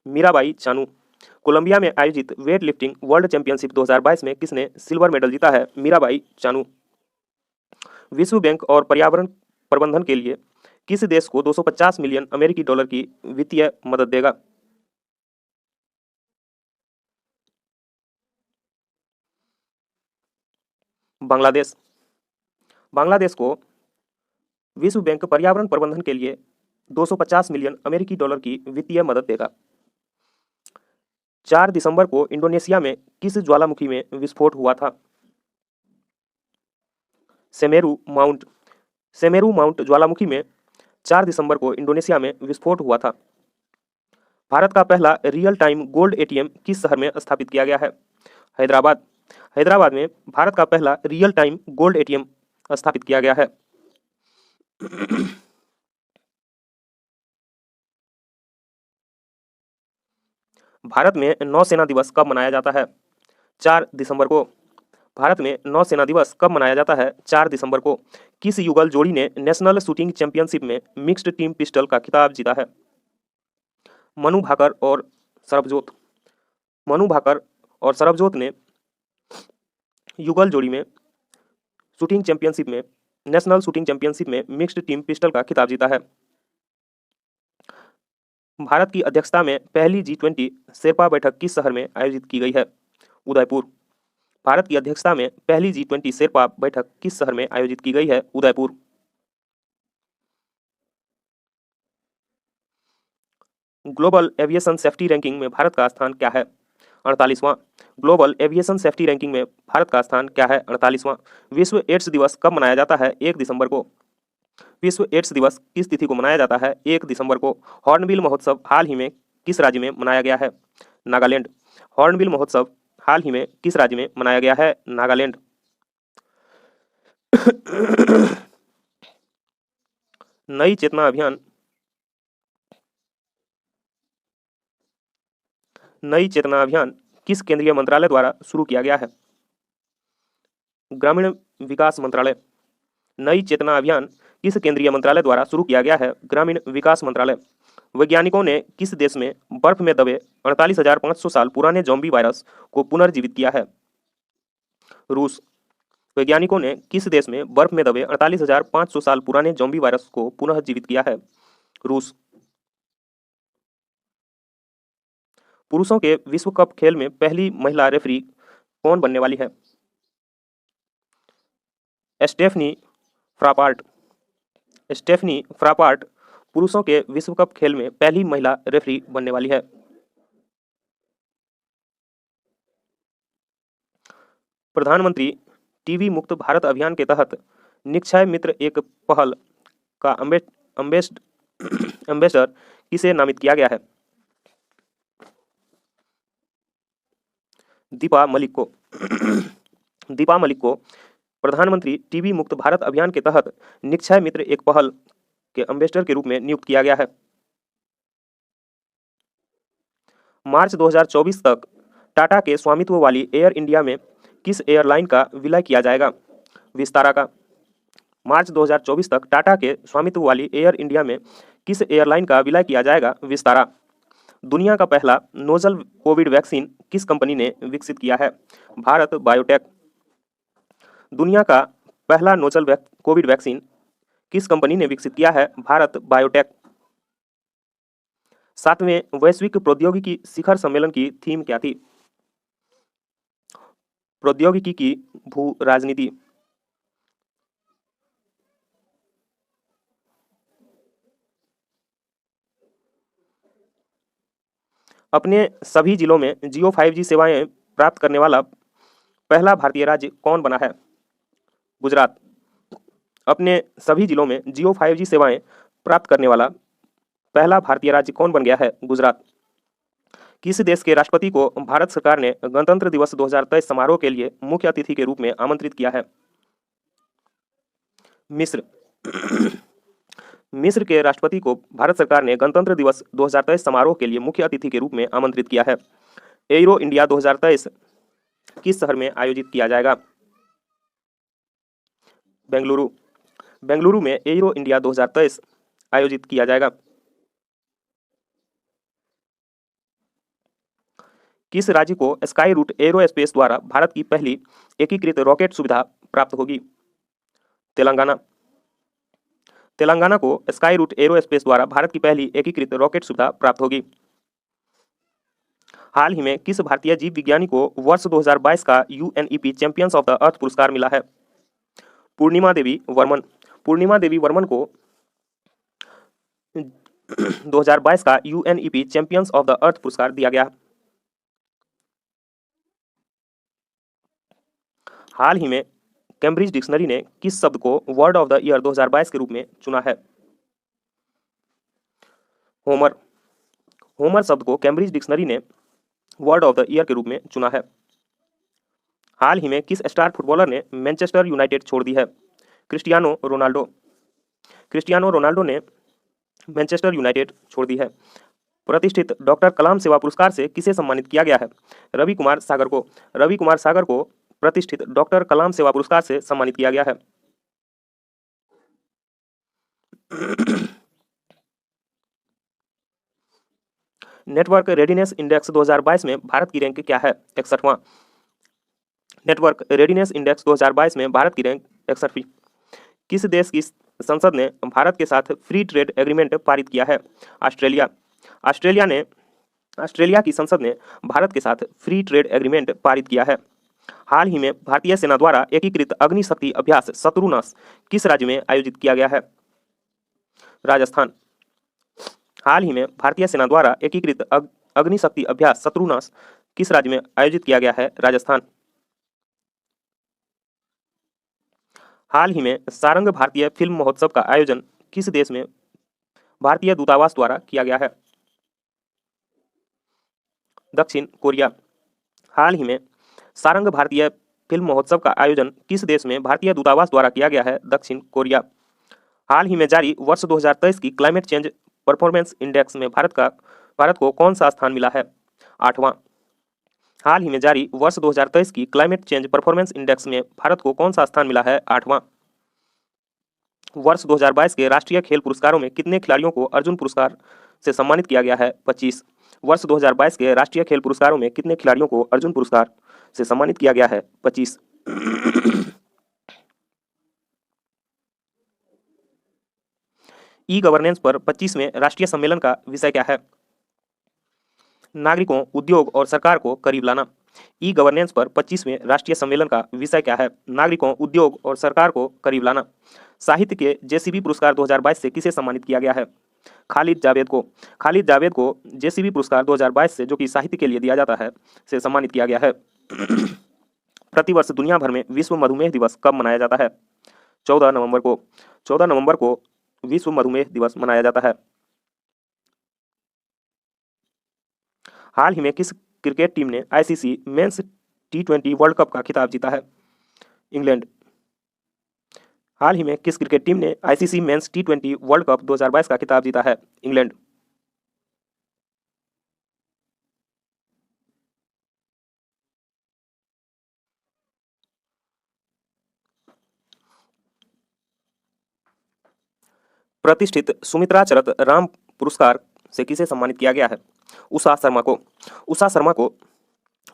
मीराबाई चानू। कोलंबिया में आयोजित वेट लिफ्टिंग वर्ल्ड चैंपियनशिप 2022 में किसने सिल्वर मेडल जीता है? मीराबाई चानू। विश्व बैंक और पर्यावरण प्रबंधन के लिए किस देश को 250 मिलियन अमेरिकी डॉलर की वित्तीय मदद देगा? बांग्लादेश। बांग्लादेश को विश्व बैंक पर्यावरण प्रबंधन के लिए 250 मिलियन अमेरिकी डॉलर की वित्तीय मदद देगा। 4 दिसंबर को इंडोनेशिया में किस ज्वालामुखी में विस्फोट हुआ था? Semeru mount. सेमेरू माउंट ज्वालामुखी में 4 दिसंबर को इंडोनेशिया में विस्फोट हुआ था। भारत का पहला रियल टाइम गोल्ड एटीएम किस शहर में स्थापित किया गया है? हैदराबाद। हैदराबाद में भारत का पहला रियल टाइम गोल्ड एटीएम स्थापित किया गया है। भारत में नौसेना दिवस कब मनाया जाता है? 4 दिसंबर को। भारत में नौसेना दिवस कब मनाया जाता है? 4 दिसंबर को। किस युगल जोड़ी ने नेशनल शूटिंग चैंपियनशिप में मिक्स्ड टीम पिस्टल का खिताब जीता है? मनु भाकर और सरबजोत। मनु भाकर और सरबजोत ने युगल जोड़ी में शूटिंग चैंपियनशिप में नेशनल शूटिंग चैंपियनशिप में मिक्स्ड टीम पिस्टल का खिताब जीता है। भारत की अध्यक्षता में पहली G20 शेरपा बैठक किस शहर में आयोजित की गई है? उदयपुर। भारत की अध्यक्षता में पहली G20 शेरपा बैठक किस शहर में आयोजित की गई है? Udaipur. Global aviation safety ranking में भारत का स्थान क्या है? 48वां। ग्लोबल एविएशन सेफ्टी रैंकिंग में भारत का स्थान क्या है? 48वां। विश्व एड्स दिवस कब मनाया जाता है? 1 दिसंबर को। विश्व एड्स दिवस किस तिथि को मनाया जाता है? 1 दिसंबर को। हॉर्नबिल महोत्सव हाल ही में किस राज्य में मनाया गया है? नागालैंड। हॉर्नबिल महोत्सव हाल ही में किस राज्य में मनाया गया है? नागालैंड। नई चेतना अभियान किस केंद्रीय मंत्रालय द्वारा शुरू किया गया है? ग्रामीण विकास मंत्रालय। नई चेतना अभियान किस केंद्रीय मंत्रालय द्वारा शुरू किया गया है? ग्रामीण विकास मंत्रालय। वैज्ञानिकों ने किस देश में बर्फ में दबे 48,500 साल पुराने ज़ॉम्बी वायरस को पुनर्जीवित किया है? रूस। वैज्ञानिकों ने किस देश में बर्फ में दबे 48,500 साल पुराने ज़ॉम्बी वायरस को पुनः जीवित किया है? रूस। पुरुषों के विश्व कप खेल में पहली महिला रेफरी कौन बनने वाली है? Stephanie Frappart. स्टेफनी फ्रापार्ट पुरुषों के विश्व कप खेल में पहली महिला रेफरी बनने वाली है। प्रधानमंत्री टीबी मुक्त भारत अभियान के तहत निक्षय मित्र एक पहल का एम्बेसडर किसे नामित किया गया है? दीपा मलिक को। दीपा मलिक को प्रधानमंत्री टीबी मुक्त भारत अभियान के तहत निक्षय मित्र एक पहल के एम्बेसडर के रूप में नियुक्त किया गया है। मार्च 2024 तक टाटा के स्वामित्व वाली एयर इंडिया में किस एयरलाइन का विलय किया जाएगा? विस्तारा का। मार्च 2024 तक टाटा के स्वामित्व वाली एयर इंडिया में किस एयरलाइन का विलय किया जाएगा? विस्तारा। दुनिया का पहला नोजल कोविड वैक्सीन किस कंपनी ने विकसित किया है? भारत बायोटेक। दुनिया का पहला नोजल कोविड वैक्सीन किस कंपनी ने विकसित किया है? भारत बायोटेक। 7वें वैश्विक प्रौद्योगिकी शिखर सम्मेलन की थीम क्या थी? प्रौद्योगिकी की भू राजनीति। अपने सभी जिलों में जियो 5G सेवाएं प्राप्त करने वाला पहला भारतीय राज्य कौन बना है? गुजरात। अपने सभी जिलों में जियो 5G सेवाएं प्राप्त करने वाला पहला भारतीय राज्य कौन बन गया है? गुजरात। किस देश के राष्ट्रपति को भारत सरकार ने गणतंत्र दिवस 2023 समारोह के लिए मुख्य अतिथि के रूप में आमंत्रित किया है? मिस्र। मिस्र के राष्ट्रपति को भारत सरकार ने गणतंत्र दिवस 2023 समारोह के लिए मुख्य अतिथि के रूप में आमंत्रित किया है। एरो इंडिया 2023 किस शहर में आयोजित किया जाएगा? बेंगलुरु। बेंगलुरु में एरो इंडिया 2023 आयोजित किया जाएगा। किस राज्य को स्काई रूट एरोस्पेस द्वारा भारत की पहली एकीकृत रॉकेट सुविधा प्राप्त होगी? तेलंगाना। तेलंगाना को स्काई रूट एरोस्पेस द्वारा भारत की पहली एकीकृत रॉकेट सुविधा प्राप्त होगी। हाल ही में किस भारतीय जीव विज्ञानी को वर्ष 2022 का UNEP champions of the earth पुरस्कार मिला है? पूर्णिमा देवी वर्मन। पूर्णिमा देवी वर्मन को 2022 का UNEP champions of the earth पुरस्कार दिया गया। हाल ही में कैम्ब्रिज डिक्शनरी ने किस शब्द को वर्ड ऑफ द ईयर 2022 के रूप में चुना है? होमर। होमर शब्द को कैम्ब्रिज डिक्शनरी ने वर्ड ऑफ द ईयर के रूप में चुना है। हाल ही में किस स्टार फुटबॉलर ने मैनचेस्टर यूनाइटेड छोड़ दी है? Cristiano Ronaldo. क्रिस्टियानो रोनाल्डो ने मैनचेस्टर यूनाइटेड छोड़ दी है। प्रतिष्ठित डॉक्टर कलाम सेवा पुरस्कार से किसे सम्मानित किया गया है? रवि कुमार सागर को। रवि कुमार सागर को प्रतिष्ठित डॉक्टर कलाम सेवा पुरस्कार से सम्मानित किया गया है। नेटवर्क रेडीनेस इंडेक्स 2022 में भारत की रैंक क्या है? 61वां। नेटवर्क रेडीनेस इंडेक्स 2022 में भारत की रैंक 61वीं। किस देश की संसद ने भारत के साथ फ्री ट्रेड एग्रीमेंट पारित किया है? ऑस्ट्रेलिया। ऑस्ट्रेलिया की संसद ने भारत के साथ फ्री ट्रेड एग्रीमेंट पारित किया है। हाल ही में भारतीय सेना द्वारा एकीकृत अग्निशक्ति अभ्यास शत्रुनाश किस राज्य में आयोजित किया गया है? राजस्थान। हाल ही में भारतीय सेना द्वारा एकीकृत अग्निशक्ति अभ्यास शत्रुनाश किस राज्य में आयोजित किया गया है? राजस्थान। हाल ही में सारंग भारतीय फिल्म महोत्सव का आयोजन किस देश में भारतीय दूतावास द्वारा किया गया है? दक्षिण कोरिया। हाल ही में सारंग भारतीय फिल्म महोत्सव का आयोजन किस देश में भारतीय दूतावास द्वारा किया गया है? दक्षिण कोरिया। हाल ही में जारी वर्ष 2023 की क्लाइमेट चेंज परफॉर्मेंस इंडेक्स में भारत को कौन सा स्थान मिला है? 8वां। हाल ही में जारी वर्ष 2023 की क्लाइमेट चेंज परफॉर्मेंस इंडेक्स में भारत को कौन सा स्थान मिला है? 8वां। वर्ष 2022 के राष्ट्रीय खेल पुरस्कारों में कितने खिलाड़ियों को अर्जुन पुरस्कार से सम्मानित किया गया है? 25। वर्ष 2022 के राष्ट्रीय खेल पुरस्कारों में कितने खिलाड़ियों को अर्जुन पुरस्कार से सम्मानित किया गया है? 25। ई गवर्नेंस पर 25वें राष्ट्रीय सम्मेलन का विषय क्या है? नागरिकों, उद्योग और सरकार को करीब लाना। ई गवर्नेंस पर 25वें राष्ट्रीय सम्मेलन का विषय क्या है? नागरिकों, उद्योग और सरकार को करीब लाना। साहित्य के जेसीबी पुरस्कार 2022 से किसे सम्मानित किया गया है? खालिद जावेद को। खालिद जावेद को जेसीबी पुरस्कार 2022 से, जो कि साहित्य के लिए दिया जाता है, से सम्मानित किया गया है। प्रतिवर्ष दुनिया भर में विश्व मधुमेह दिवस कब मनाया जाता है? 14 नवंबर को। 14 नवंबर को विश्व मधुमेह दिवस मनाया जाता है। हाल ही में किस क्रिकेट टीम ने ICC men's T20 world cup का खिताब जीता है? इंग्लैंड। हाल ही में किस क्रिकेट टीम ने ICC men's T20 world cup 2022 का खिताब जीता है? इंग्लैंड। प्रतिष्ठित सुमित्रा चरक राम पुरस्कार से किसे सम्मानित किया गया है? उषा शर्मा को। उषा शर्मा को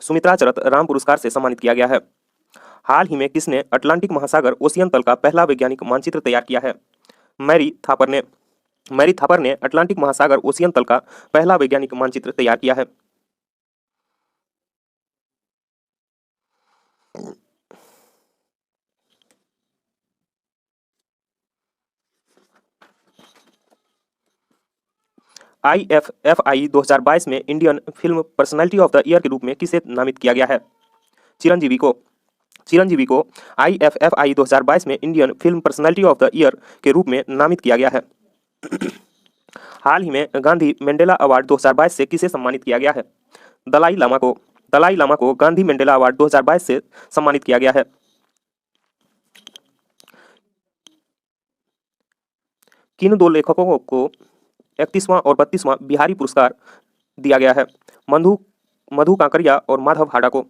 सुमित्रा चरक राम पुरस्कार से सम्मानित किया गया है। हाल ही में किसने अटलांटिक महासागर ओशियन तल का पहला वैज्ञानिक मानचित्र तैयार किया है? मैरी थापर ने। मैरी थापर ने अटलांटिक महासागर ओशियन तल का पहला वैज्ञानिक मानचित्र तैयार किया है। IFFI 2022 में Indian film personality of the year के रूप में किसे नामित किया गया है? चिरंजीवी को। चिरंजीवी को IFFI 2022 में Indian film personality of the year के रूप में नामित किया गया है। हाल ही में गांधी मेंडेला अवार्ड 2022 से किसे सम्मानित किया गया है? दलाई लामा को। दलाई लामा को गांधी मेंडेला अवार्ड 2022 से सम्मानित किया गया है। किन दो लेखकों को 31वां और 32वां बिहारी पुरस्कार दिया गया है? मधु कांकरिया और माधव हाड़ा को।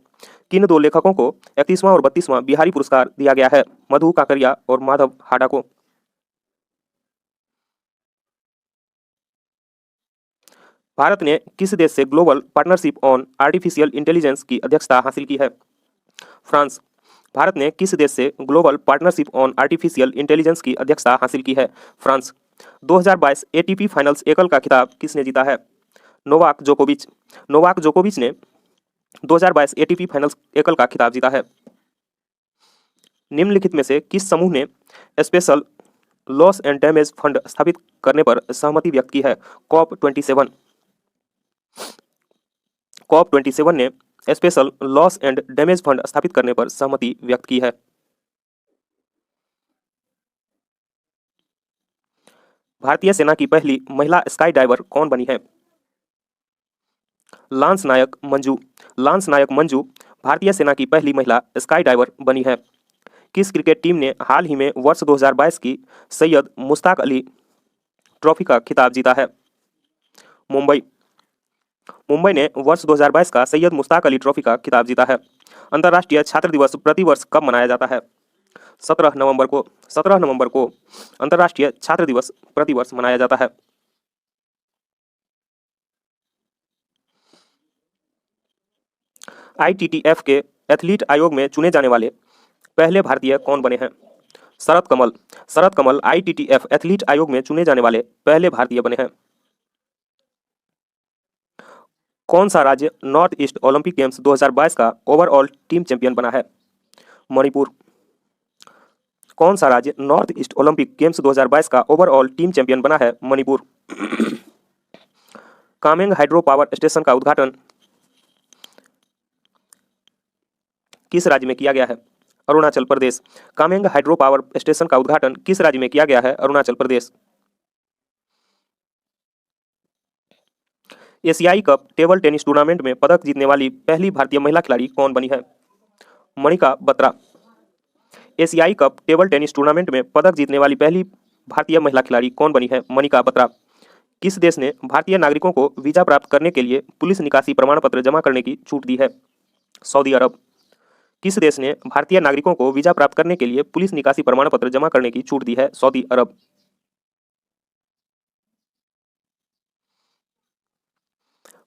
किन दो लेखकों को 31वां और 32वां बिहारी पुरस्कार दिया गया है? मधु कांकरिया और माधव हाड़ा को। भारत ने किस देश से global partnership on artificial intelligence की अध्यक्षता हासिल की है? फ्रांस। भारत ने किस देश से global partnership on artificial intelligence की अध्यक्षता हासिल की है? फ्रांस। 2022 एटीपी फाइनल्स एकल का खिताब किसने जीता है? नोवाक जोकोविच। नोवाक जोकोविच ने 2022 एटीपी फाइनल्स एकल का खिताब जीता है। निम्नलिखित में से किस समूह ने special loss and damage fund स्थापित करने पर सहमति व्यक्त की है? COP27। COP27 ने special loss and damage fund स्थापित करने पर सहमति व्यक्त की है। भारतीय सेना की पहली महिला स्काई डाइवर कौन बनी है? लांस नायक मंजू। लांस नायक मंजू भारतीय सेना की पहली महिला स्काई डाइवर बनी है। किस क्रिकेट टीम ने हाल ही में वर्ष 2022 की सैयद मुश्ताक अली ट्रॉफी का खिताब जीता है? मुंबई। मुंबई ने वर्ष 2022 का सैयद मुश्ताक अली ट्रॉफी का खिताब जीता है। अंतर्राष्ट्रीय छात्र दिवस प्रतिवर्ष कब मनाया जाता है? 17 नवंबर को। 17 नवंबर को अंतर्राष्ट्रीय छात्र दिवस प्रतिवर्ष मनाया जाता है। ITTF के एथलीट आयोग में चुने जाने वाले पहले भारतीय कौन बने हैं? शरद कमल। शरद कमल ITTF एथलीट आयोग में चुने जाने वाले पहले भारतीय बने हैं। कौन सा राज्य नॉर्थ ईस्ट ओलंपिक गेम्स 2022 का ओवरऑल टीम चैंपियन बना है? मणिपुर। कौन सा राज्य नॉर्थ ईस्ट ओलंपिक गेम्स 2022 का ओवरऑल टीम चैंपियन बना है? Manipur. Kameng hydro power station का उद्घाटन किस राज्य में किया गया है? Arunachal Pradesh. Kameng hydro power station का उद्घाटन किस राज्य में किया गया है? अरुणाचल प्रदेश। एशियाई कप टेबल टेनिस टूर्नामेंट में पदक जीतने वाली पहली भारतीय महिला खिलाड़ी कौन बनी है? मणिका बत्रा। एशियाई कप टेबल टेनिस टूर्नामेंट में पदक जीतने वाली पहली भारतीय महिला खिलाड़ी कौन बनी है? मणिका बत्रा। किस देश ने भारतीय नागरिकों को वीजा प्राप्त करने के लिए पुलिस निकासी प्रमाण पत्र जमा करने की छूट दी है? सऊदी अरब। किस देश ने भारतीय नागरिकों को वीजा प्राप्त करने के लिए पुलिस निकासी प्रमाण पत्र जमा करने की छूट दी है? सऊदी अरब।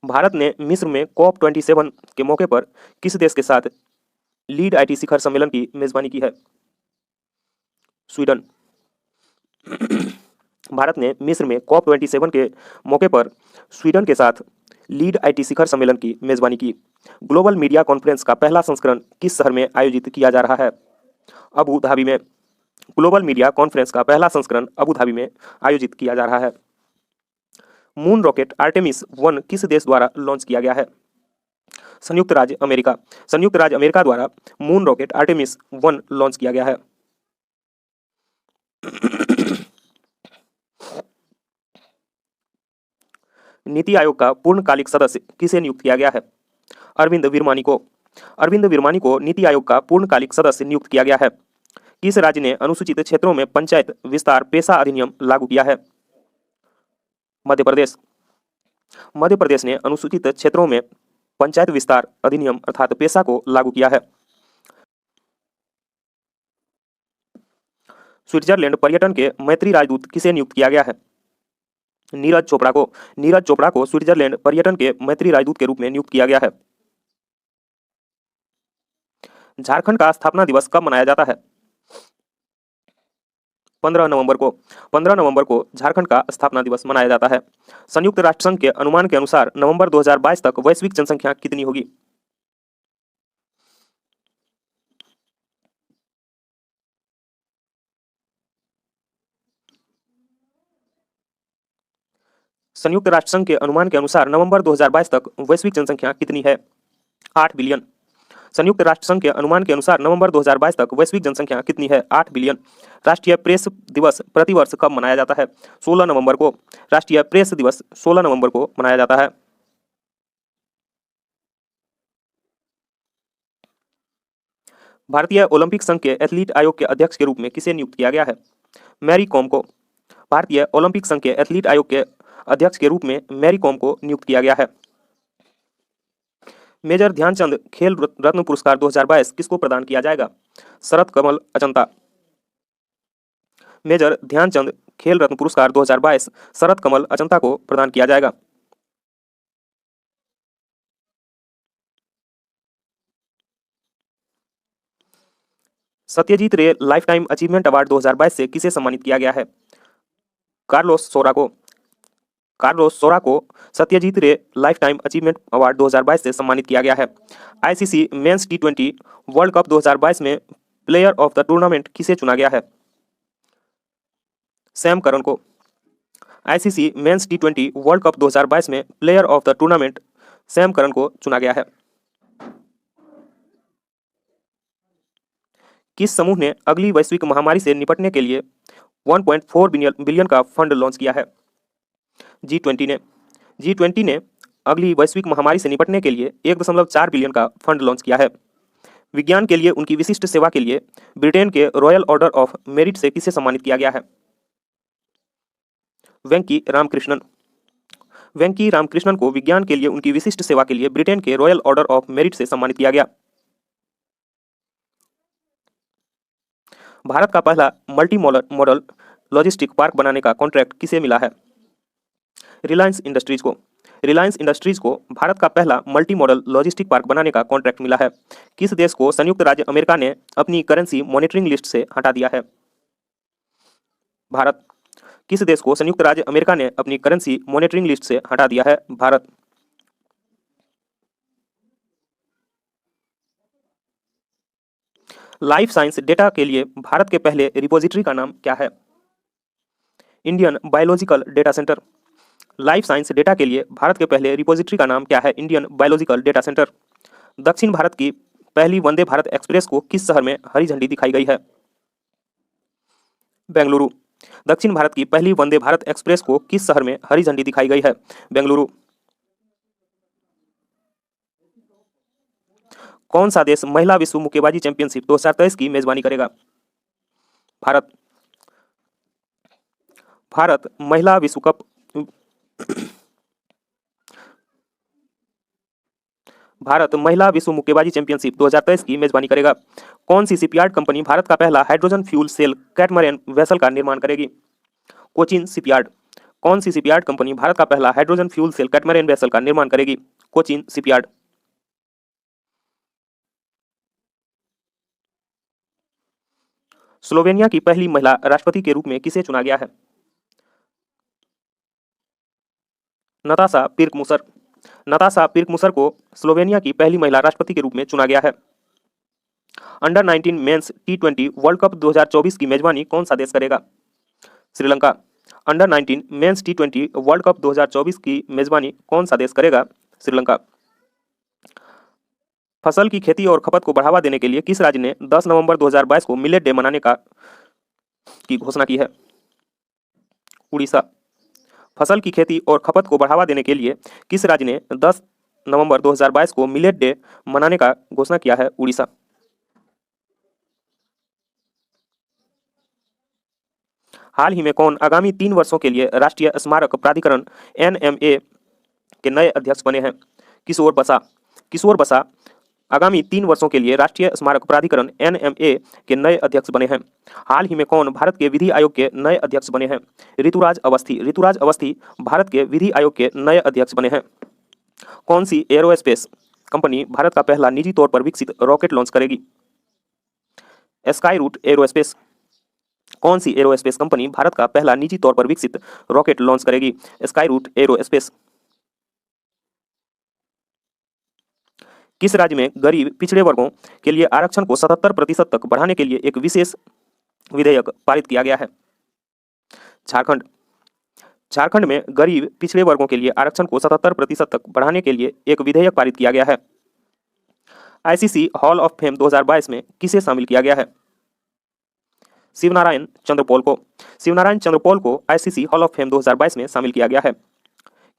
भारत ने मिस्र में COP27 के मौके पर किस देश के साथ लीड आईटी शिखर सम्मेलन की मेजबानी की है? स्वीडन। भारत ने मिस्र में COP27 के मौके पर स्वीडन के साथ लीड आईटी शिखर सम्मेलन की मेजबानी की। ग्लोबल मीडिया कॉन्फ्रेंस का पहला संस्करण किस शहर में आयोजित किया जा रहा है? अबू धाबी में। ग्लोबल मीडिया कॉन्फ्रेंस का पहला संस्करण अबू धाबी में आयोजित किया जा रहा है। मून रॉकेट आर्टेमिस 1 किस देश द्वारा लॉन्च किया गया है? संयुक्त राज्य अमेरिका। संयुक्त राज्य अमेरिका द्वारा मून रॉकेट आर्टेमिस 1 लॉन्च किया गया है। नीति आयोग का पूर्णकालिक सदस्य किसे नियुक्त किया गया है? अरविंद विरमानी को। अरविंद विरमानी को नीति आयोग का पूर्णकालिक सदस्य नियुक्त किया गया है। किस राज्य ने अनुसूचित क्षेत्रों में पंचायत विस्तार पेशा अधिनियम लागू किया है? मध्य प्रदेश। मध्य प्रदेश ने अनुसूचित क्षेत्रों में पंचायत विस्तार अधिनियम अर्थात पेशा को लागू किया है। स्विट्जरलैंड पर्यटन के मैत्री राजदूत किसे नियुक्त किया गया है? नीरज चोपड़ा को। नीरज चोपड़ा को स्विट्जरलैंड पर्यटन के मैत्री राजदूत के रूप में नियुक्त किया गया है। झारखंड का स्थापना दिवस कब मनाया जाता है? 15 नवंबर को। 15 नवंबर को झारखंड का स्थापना दिवस मनाया जाता है। संयुक्त राष्ट्र संघ के अनुमान के अनुसार नवंबर 2022 तक वैश्विक जनसंख्या कितनी होगी? संयुक्त राष्ट्र संघ के अनुमान के अनुसार नवंबर 2022 तक वैश्विक जनसंख्या कितनी है? 8 बिलियन। संयुक्त राष्ट्र संघ के अनुमान के अनुसार नवंबर 2022 तक वैश्विक जनसंख्या कितनी है? 8 बिलियन। राष्ट्रीय प्रेस दिवस प्रतिवर्ष कब मनाया जाता है? 16 नवंबर को। राष्ट्रीय प्रेस दिवस 16 नवंबर को मनाया जाता है। भारतीय ओलंपिक संघ के एथलीट आयोग के अध्यक्ष के रूप में किसे नियुक्त किया गया है? मैरी कॉम को। भारतीय ओलंपिक संघ के एथलीट आयोग के अध्यक्ष के रूप में मैरी कॉम को नियुक्त किया गया है। मेजर ध्यानचंद खेल रत्न पुरस्कार 2022 किसको प्रदान किया जाएगा? शरद कमल अजंता। मेजर ध्यानचंद खेल रत्न पुरस्कार 2022 शरद कमल अजंता को प्रदान किया जाएगा। सत्यजीत रे लाइफ टाइम अचीवमेंट अवार्ड 2022 से किसे सम्मानित किया गया है? कार्लोस सोरा को। कार्लोस सोरा को सत्यजीत रे लाइफ टाइम अचीवमेंट अवार्ड 2022 से सम्मानित किया गया है। ICC men's T20 world cup 2022 में प्लेयर ऑफ द टूर्नामेंट किसे चुना गया है? सैम करन को। ICC men's T20 world cup 2022 में player of the tournament Sam Curran को चुना गया है। किस समूह ने अगली वैश्विक महामारी से निपटने के लिए 1.4 बिलियन का फंड लॉन्च किया है? G20 ने। G20 ने अगली वैश्विक महामारी से निपटने के लिए 1.4 बिलियन का फंड लॉन्च किया है। विज्ञान के लिए उनकी विशिष्ट सेवा के लिए ब्रिटेन के रॉयल ऑर्डर ऑफ मेरिट से किसे सम्मानित किया गया है? वेंकी रामकृष्णन। वेंकी रामकृष्णन को विज्ञान के लिए उनकी विशिष्ट सेवा के लिए ब्रिटेन के रॉयल ऑर्डर ऑफ मेरिट से सम्मानित किया गया। भारत का पहला मल्टी मॉडल लॉजिस्टिक पार्क बनाने का कॉन्ट्रैक्ट किसे मिला है? रिलायंस इंडस्ट्रीज को। रिलायंस इंडस्ट्रीज को भारत का पहला मल्टी मॉडल लॉजिस्टिक पार्क बनाने का कॉन्ट्रैक्ट मिला है। किस देश को संयुक्त राज्य अमेरिका ने अपनी करेंसी मॉनिटरिंग लिस्ट से हटा दिया है? भारत। किस देश को संयुक्त राज्य अमेरिका ने अपनी करेंसी मॉनिटरिंग लिस्ट से हटा दिया है? भारत। लाइफ साइंस डेटा के लिए भारत के पहले रिपोजिटरी का नाम क्या है? Indian biological data centre. Life science data के लिए भारत के पहले रिपोजिटरी का नाम क्या है? Indian biological data centre. दक्षिण भारत की पहली वंदे भारत एक्सप्रेस को किस शहर में हरी झंडी दिखाई गई है? बेंगलुरु। दक्षिण भारत की पहली वंदे भारत एक्सप्रेस को किस शहर में हरी झंडी दिखाई गई है? बेंगलुरु। कौन सा देश महिला विश्व मुक्केबाजी चैंपियनशिप 2023 की मेजबानी करेगा? भारत। भारत महिला विश्व कप भारत महिला विश्व मुक्केबाजी चैंपियनशिप 2023 की मेजबानी करेगा। कौन सी शिपयार्ड कंपनी भारत का पहला हाइड्रोजन फ्यूल सेल कैटमैरन वेसल का निर्माण करेगी? कोचिन शिपयार्ड। कौन सी शिपयार्ड कंपनी भारत का पहला हाइड्रोजन फ्यूल सेल कैटमैरन वेसल का निर्माण करेगी? कोचिन शिपयार्ड। स्लोवेनिया की पहली महिला राष्ट्रपति के रूप में किसे चुना गया है? नताशा पिर्कमुसर। नताशा पिर्कमुसर को स्लोवेनिया की पहली महिला राष्ट्रपति के रूप में चुना गया है। Under 19 men's T20 world cup 2024 की मेजबानी कौन सा देश करेगा? Sri Lanka. Under 19 men's T20 world cup 2024 की मेजबानी कौन सा देश करेगा? श्रीलंका। फसल की खेती और खपत को बढ़ावा देने के लिए किस राज्य ने 10 नवंबर 2022 को मिलेट डे मनाने की घोषणा की है? उड़ीसा। फसल की खेती और खपत को बढ़ावा देने के लिए किस राज्य ने 10 नवंबर 2022 को मिलेट डे मनाने का घोषणा किया है? उड़ीसा। हाल ही में कौन आगामी 3 वर्षों के लिए राष्ट्रीय स्मारक प्राधिकरण NMA के नए अध्यक्ष बने हैं? किशोर बसा। किशोर बसा आगामी 3 वर्षों के लिए राष्ट्रीय स्मारक प्राधिकरण NMA के नए अध्यक्ष बने हैं। हाल ही में कौन भारत के विधि आयोग के नए अध्यक्ष बने हैं? ऋतुराज अवस्थी। ऋतुराज अवस्थी भारत के विधि आयोग के नए अध्यक्ष बने हैं। कौन सी एरोस्पेस कंपनी भारत का पहला निजी तौर पर विकसित रॉकेट लॉन्च करेगी? स्काई रूट एरोस्पेस। कौन सी एरोस्पेस कंपनी भारत का पहला निजी तौर पर विकसित रॉकेट लॉन्च करेगी? स्काई रूट एरोस्पेस। किस राज्य में गरीब पिछड़े वर्गों के लिए आरक्षण को 77% तक बढ़ाने के लिए एक विशेष विधेयक पारित किया गया है? झारखंड। झारखंड में गरीब पिछड़े वर्गों के लिए आरक्षण को 77% तक बढ़ाने के लिए एक विधेयक पारित किया गया है। ICC हॉल ऑफ फेम 2022 में किसे शामिल किया गया है? शिवनारायण चंद्रपौल को। शिवनारायण चंद्रपौल को ICC हॉल ऑफ फेम 2022 में शामिल किया गया है।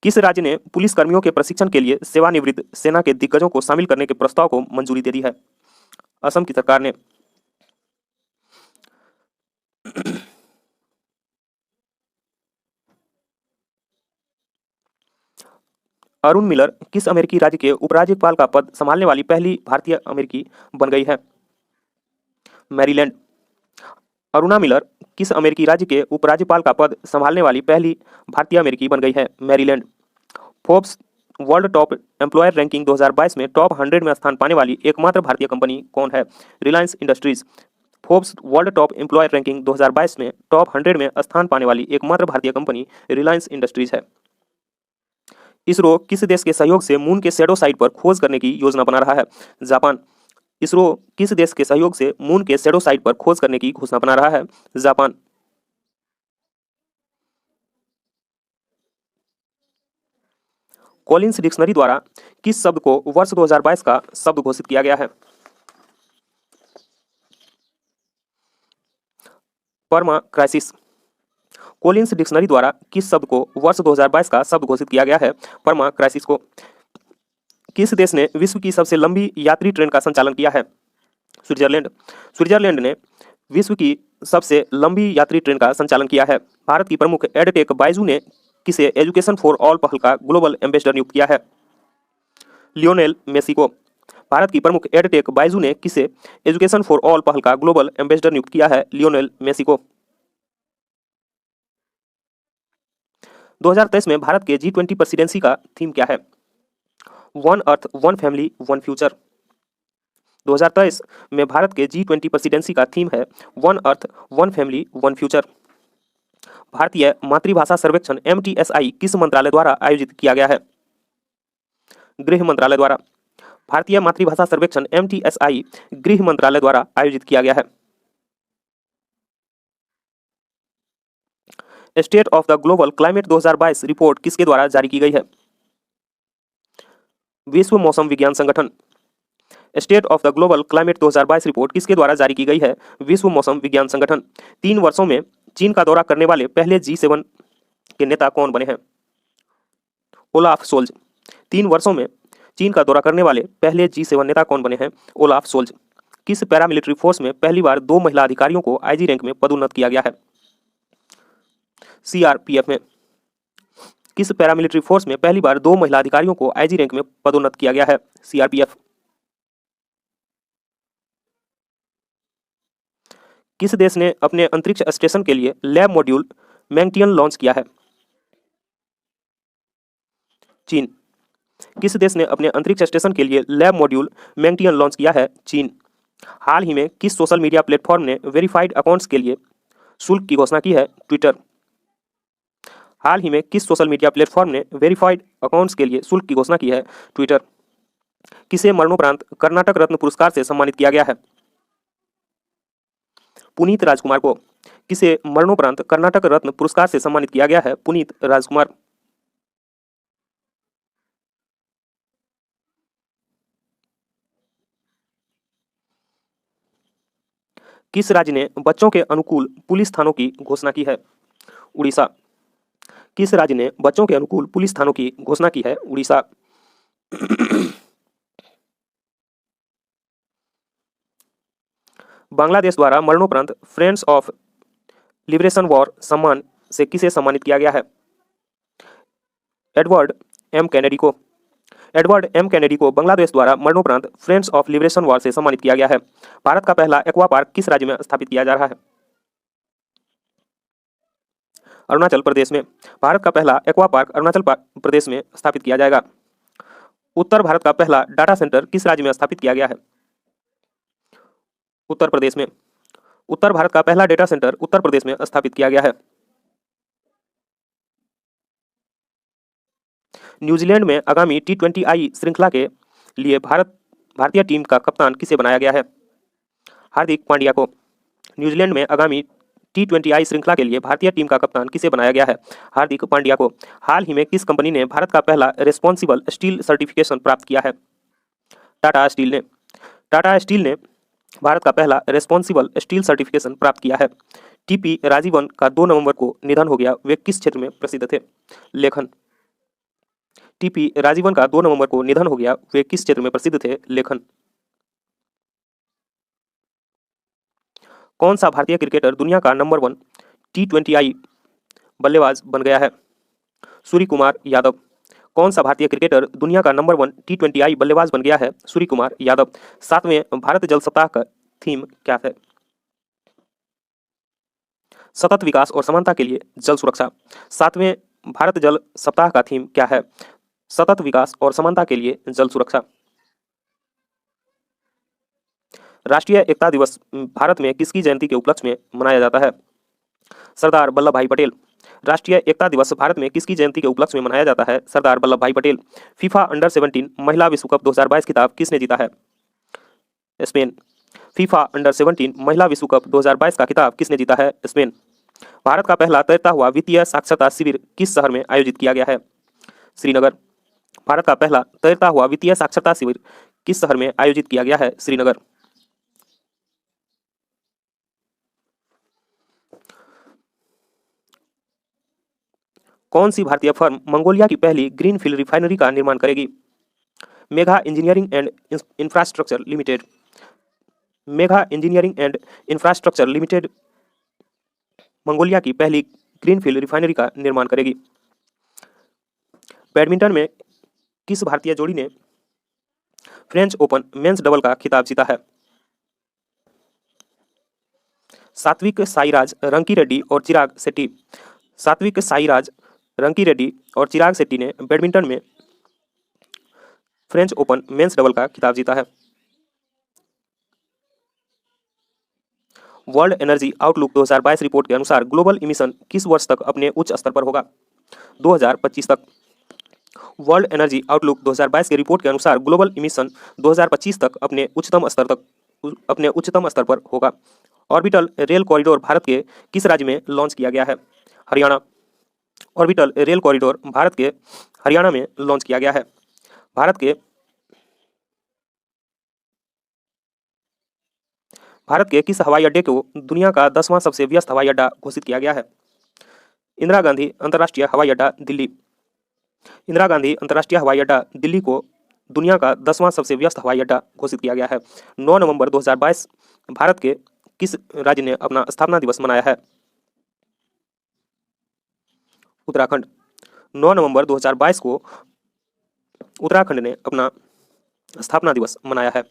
किस राज्य ने पुलिस कर्मियों के प्रशिक्षण के लिए सेवानिवृत्त सेना के दिग्गजों को शामिल करने के प्रस्ताव को मंजूरी दे दी है? असम की सरकार ने। अरुण मिलर किस अमेरिकी राज्य के उपराज्यपाल का पद संभालने वाली पहली भारतीय अमेरिकी बन गई है? मैरीलैंड। अरुणा मिलर किस अमेरिकी राज्य के उपराज्यपाल का पद संभालने वाली पहली भारतीय अमेरिकी बन गई है? Maryland. Forbes world top employer ranking 2022 में टॉप 100 में स्थान पाने वाली एकमात्र भारतीय कंपनी कौन है? Reliance industries. Forbes world top employer ranking 2022 में टॉप 100 में स्थान पाने वाली एकमात्र भारतीय कंपनी रिलायंस इंडस्ट्रीज है। इसरो किस देश के सहयोग से मून के शैडो साइट पर खोज करने की योजना बना रहा है? जापान। इसरो किस देश के सहयोग से मून के शैडो साइट पर खोज करने की घोषणा बना रहा है? जापान। कॉलिंस डिक्शनरी द्वारा किस शब्द को वर्ष 2022 का शब्द घोषित किया गया है? परमा क्राइसिस। कॉलिंस डिक्शनरी द्वारा किस शब्द को वर्ष 2022 का शब्द घोषित किया गया है? परमा क्राइसिस को। किस देश ने विश्व की सबसे लंबी यात्री ट्रेन का संचालन किया है? स्विट्जरलैंड। स्विट्जरलैंड ने विश्व की सबसे लंबी यात्री ट्रेन का संचालन किया है। भारत की प्रमुख एडटेक बायजू ने किसे एजुकेशन फॉर ऑल पहल का ग्लोबल एम्बेसडर नियुक्त किया है? लियोनेल मेसी को। भारत की प्रमुख एडटेक बायजू ने किसे एजुकेशन फॉर ऑल पहल का ग्लोबल एम्बेसडर नियुक्त किया है? लियोनेल मेसी को। 2023 में भारत के G20 प्रेसिडेंसी का थीम क्या है? One earth one family one future. 2023 में भारत के G20 प्रेसिडेंसी का थीम है one earth one family one future. भारतीय मातृभाषा सर्वेक्षण MTSI किस मंत्रालय द्वारा आयोजित किया गया है? गृह मंत्रालय द्वारा। भारतीय मातृभाषा सर्वेक्षण MTSI गृह मंत्रालय द्वारा आयोजित किया गया है। State of the global climate 2022 report किसके द्वारा जारी की गई है? विश्व मौसम विज्ञान संगठन। State of the global climate 2022 report किसके द्वारा जारी की गई है? विश्व मौसम विज्ञान संगठन। 3 वर्षों में चीन का दौरा करने वाले पहले G7 के नेता कौन बने हैं? Olaf Scholz. 3 वर्षों में चीन का दौरा करने वाले पहले G7 नेता कौन बने हैं? Olaf Scholz. किस पैरामिलिट्री फोर्स में पहली बार 2 महिला अधिकारियों को आईजी रैंक में पदोन्नत किया गया है? सीआरपीएफ में। किस पैरामिलिट्री फोर्स में पहली बार 2 महिला अधिकारियों को आईजी रैंक में पदोन्नत किया गया है? सीआरपीएफ। किस देश ने अपने अंतरिक्ष स्टेशन के लिए लैब मॉड्यूल मैंगटियन लॉन्च किया है? चीन। किस देश ने अपने अंतरिक्ष स्टेशन के लिए लैब मॉड्यूल मैंगटियन लॉन्च किया है? चीन। हाल ही में किस सोशल मीडिया प्लेटफॉर्म ने वेरीफाइड अकाउंट्स के लिए शुल्क की घोषणा की है? ट्विटर। हाल ही में किस सोशल मीडिया प्लेटफॉर्म ने वेरीफाइड अकाउंट्स के लिए शुल्क की घोषणा की है? ट्विटर। किसे मरणोपरांत कर्नाटक रत्न पुरस्कार से सम्मानित किया गया है? पुनीत राजकुमार को। किसे मरणोपरांत कर्नाटक रत्न पुरस्कार से सम्मानित किया गया है? पुनीत राजकुमार। किस राज्य ने बच्चों के अनुकूल पुलिस थानों की घोषणा की है? उड़ीसा। किस राज्य ने बच्चों के अनुकूल पुलिस थानों की घोषणा की है? उड़ीसा। बांग्लादेश द्वारा मरणोपरांत फ्रेंड्स ऑफ लिबरेशन वॉर सम्मान से किसे सम्मानित किया गया है? एडवर्ड एम कैनेडी को। एडवर्ड एम कैनेडी को बांग्लादेश द्वारा मरणोपरांत फ्रेंड्स ऑफ लिबरेशन वॉर से सम्मानित किया गया है। भारत का पहला एक्वा पार्क किस राज्य में स्थापित किया जा रहा है? अरुणाचल प्रदेश में। भारत का पहला एक्वा पार्क अरुणाचल प्रदेश में स्थापित किया जाएगा। उत्तर भारत का पहला डाटा सेंटर किस राज्य में स्थापित किया गया है? उत्तर प्रदेश में। उत्तर भारत का पहला डेटा सेंटर उत्तर प्रदेश में स्थापित किया गया है। न्यूजीलैंड में आगामी T20I श्रृंखला के लिए भारतीय टीम का कप्तान किसे बनाया गया है? हार्दिक पांड्या को। न्यूजीलैंड में आगामी T20I श्रृंखला के लिए भारतीय टीम का कप्तान किसे बनाया गया है? हार्दिक पांड्या को। हाल ही में किस कंपनी ने भारत का पहला रिस्पॉन्सिबल स्टील सर्टिफिकेशन प्राप्त किया है? टाटा स्टील ने। टाटा स्टील ने भारत का पहला रिस्पॉन्सिबल स्टील सर्टिफिकेशन प्राप्त किया है। टीपी राजीवन का 2 नवंबर को निधन हो गया। वे किस क्षेत्र में प्रसिद्ध थे? लेखन। टीपी राजीवन का 2 नवंबर को निधन हो गया। वे किस क्षेत्र में प्रसिद्ध थे? लेखन। कौन सा भारतीय क्रिकेटर दुनिया का नंबर 1 T20I बल्लेबाज बन गया है? सूर्य कुमार यादव। कौन सा भारतीय क्रिकेटर दुनिया का नंबर 1 T20I बल्लेबाज बन गया है? सूर्य कुमार यादव। 7वें भारत जल सप्ताह का थीम क्या है? सतत विकास और समानता के लिए जल सुरक्षा। 7वें भारत जल सप्ताह का थीम क्या है? सतत विकास और समानता के लिए जल सुरक्षा। राष्ट्रीय एकता दिवस भारत में किसकी जयंती के उपलक्ष्य में मनाया जाता है? सरदार वल्लभ भाई पटेल। राष्ट्रीय एकता दिवस भारत में किसकी जयंती के उपलक्ष्य में मनाया जाता है? सरदार वल्लभ भाई पटेल। फीफा अंडर 17 महिला विश्व कप 2022 खिताब किसने जीता है? स्पेन। फीफा अंडर 17 महिला विश्व कप 2022 का खिताब किसने जीता है? स्पेन। भारत का पहला तैरता हुआ वित्तीय साक्षरता शिविर किस शहर में आयोजित किया गया है? श्रीनगर। भारत का पहला तैरता हुआ वित्तीय साक्षरता शिविर किस शहर में आयोजित किया गया है? श्रीनगर। कौन सी भारतीय फर्म मंगोलिया की पहली ग्रीनफील्ड रिफाइनरी का निर्माण करेगी? Mega engineering and infrastructure limited. Mega engineering and infrastructure limited Mongolia की पहली ग्रीनफील्ड रिफाइनरी का निर्माण करेगी। बैडमिंटन में किस भारतीय जोड़ी ने फ्रेंच ओपन मेंस डबल का खिताब जीता है? सात्विक साईराज रंकीरेड्डी और चिराग शेट्टी। सात्विक साईराज रंकीरेड्डी और चिराग शेट्टी ने बैडमिंटन में फ्रेंच ओपन मेंस डबल का खिताब जीता है। वर्ल्ड एनर्जी आउटलुक 2022 रिपोर्ट के अनुसार ग्लोबल इमिशन किस वर्ष तक अपने उच्च स्तर पर होगा? 2025 तक। वर्ल्ड एनर्जी आउटलुक 2022 के रिपोर्ट के अनुसार ग्लोबल इमिशन 2025 तक अपने उच्चतम स्तर पर होगा। ऑर्बिटल रेल कॉरिडोर भारत के किस राज्य में लॉन्च किया गया है? Haryana orbital rail corridor Bharat के हरियाणा में लॉन्च किया गया है। भारत के किस हवाई अड्डे को दुनिया का 10वां सबसे व्यस्त हवाई अड्डा घोषित किया गया है? इंदिरा गांधी अंतर्राष्ट्रीय हवाई अड्डा दिल्ली। इंदिरा गांधी अंतर्राष्ट्रीय हवाई अड्डा दिल्ली को दुनिया का 10वां सबसे व्यस्त हवाई अड्डा घोषित किया गया है। 9 नवंबर 2022 भारत के किस राज्य ने अपना स्थापना दिवस मनाया है? उत्तराखंड। 9 नवंबर 2022 को उत्तराखंड ने अपना स्थापना दिवस मनाया है।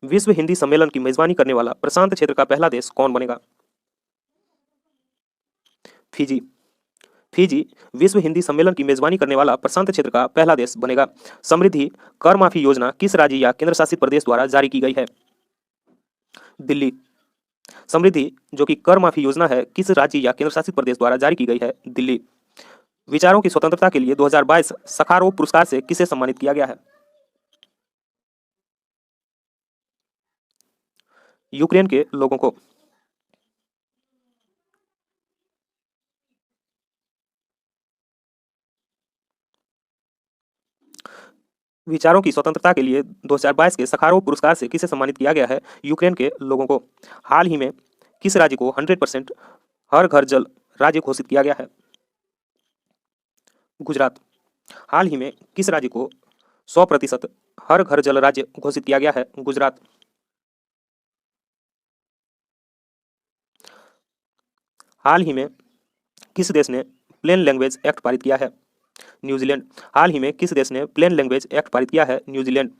विश्व हिंदी सम्मेलन की मेजबानी करने वाला प्रशांत क्षेत्र का पहला देश कौन बनेगा? फिजी। फिजी विश्व हिंदी सम्मेलन की मेजबानी करने वाला प्रशांत क्षेत्र का पहला देश बनेगा। समृद्धि कर माफी योजना किस राज्य या केंद्र शासित प्रदेश द्वारा जारी की गई है? दिल्ली। समृद्धि जो कि कर माफी योजना है किस राज्य या केंद्र शासित प्रदेश द्वारा जारी की गई है? दिल्ली। विचारों की स्वतंत्रता के लिए 2022 सखारोव पुरस्कार से किसे सम्मानित किया गया है? यूक्रेन के लोगों को। विचारों की स्वतंत्रता के लिए 2022 के सखारोव पुरस्कार से किसे सम्मानित किया गया है? यूक्रेन के लोगों को। हाल ही में किस राज्य को 100% हर घर जल राज्य घोषित किया गया है? गुजरात। हाल ही में किस राज्य को 100% हर घर जल राज्य घोषित किया गया है? गुजरात। हाल ही में किस देश ने प्लेन लैंग्वेज एक्ट पारित किया है? न्यूजीलैंड। हाल ही में किस देश ने प्लेन लैंग्वेज एक्ट पारित किया है? न्यूजीलैंड।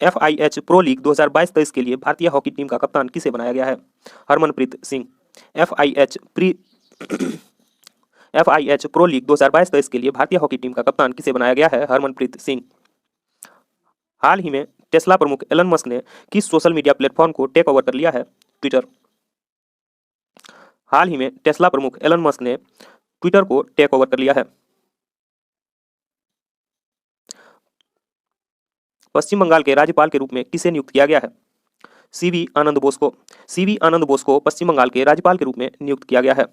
FIH प्रो लीग 2022-23 के लिए भारतीय हॉकी टीम का कप्तान किसे बनाया गया है? Harmanpreet Singh. FIH pro league 2022-23 के लिए भारतीय हॉकी टीम का कप्तान किसे बनाया गया है? हरमनप्रीत सिंह। हाल ही में टेस्ला प्रमुख एलन मस्क ने किस सोशल मीडिया प्लेटफॉर्म को टेक ओवर कर लिया है? ट्विटर। हाल ही में टेस्ला प्रमुख एलन मस्क ने ट्विटर को टेक ओवर कर लिया है। पश्चिम बंगाल के राज्यपाल के रूप में किसे नियुक्त किया गया है? CV आनंद बोस को। CV आनंद बोस को पश्चिम बंगाल के राज्यपाल के रूप में नियुक्त किया गया है।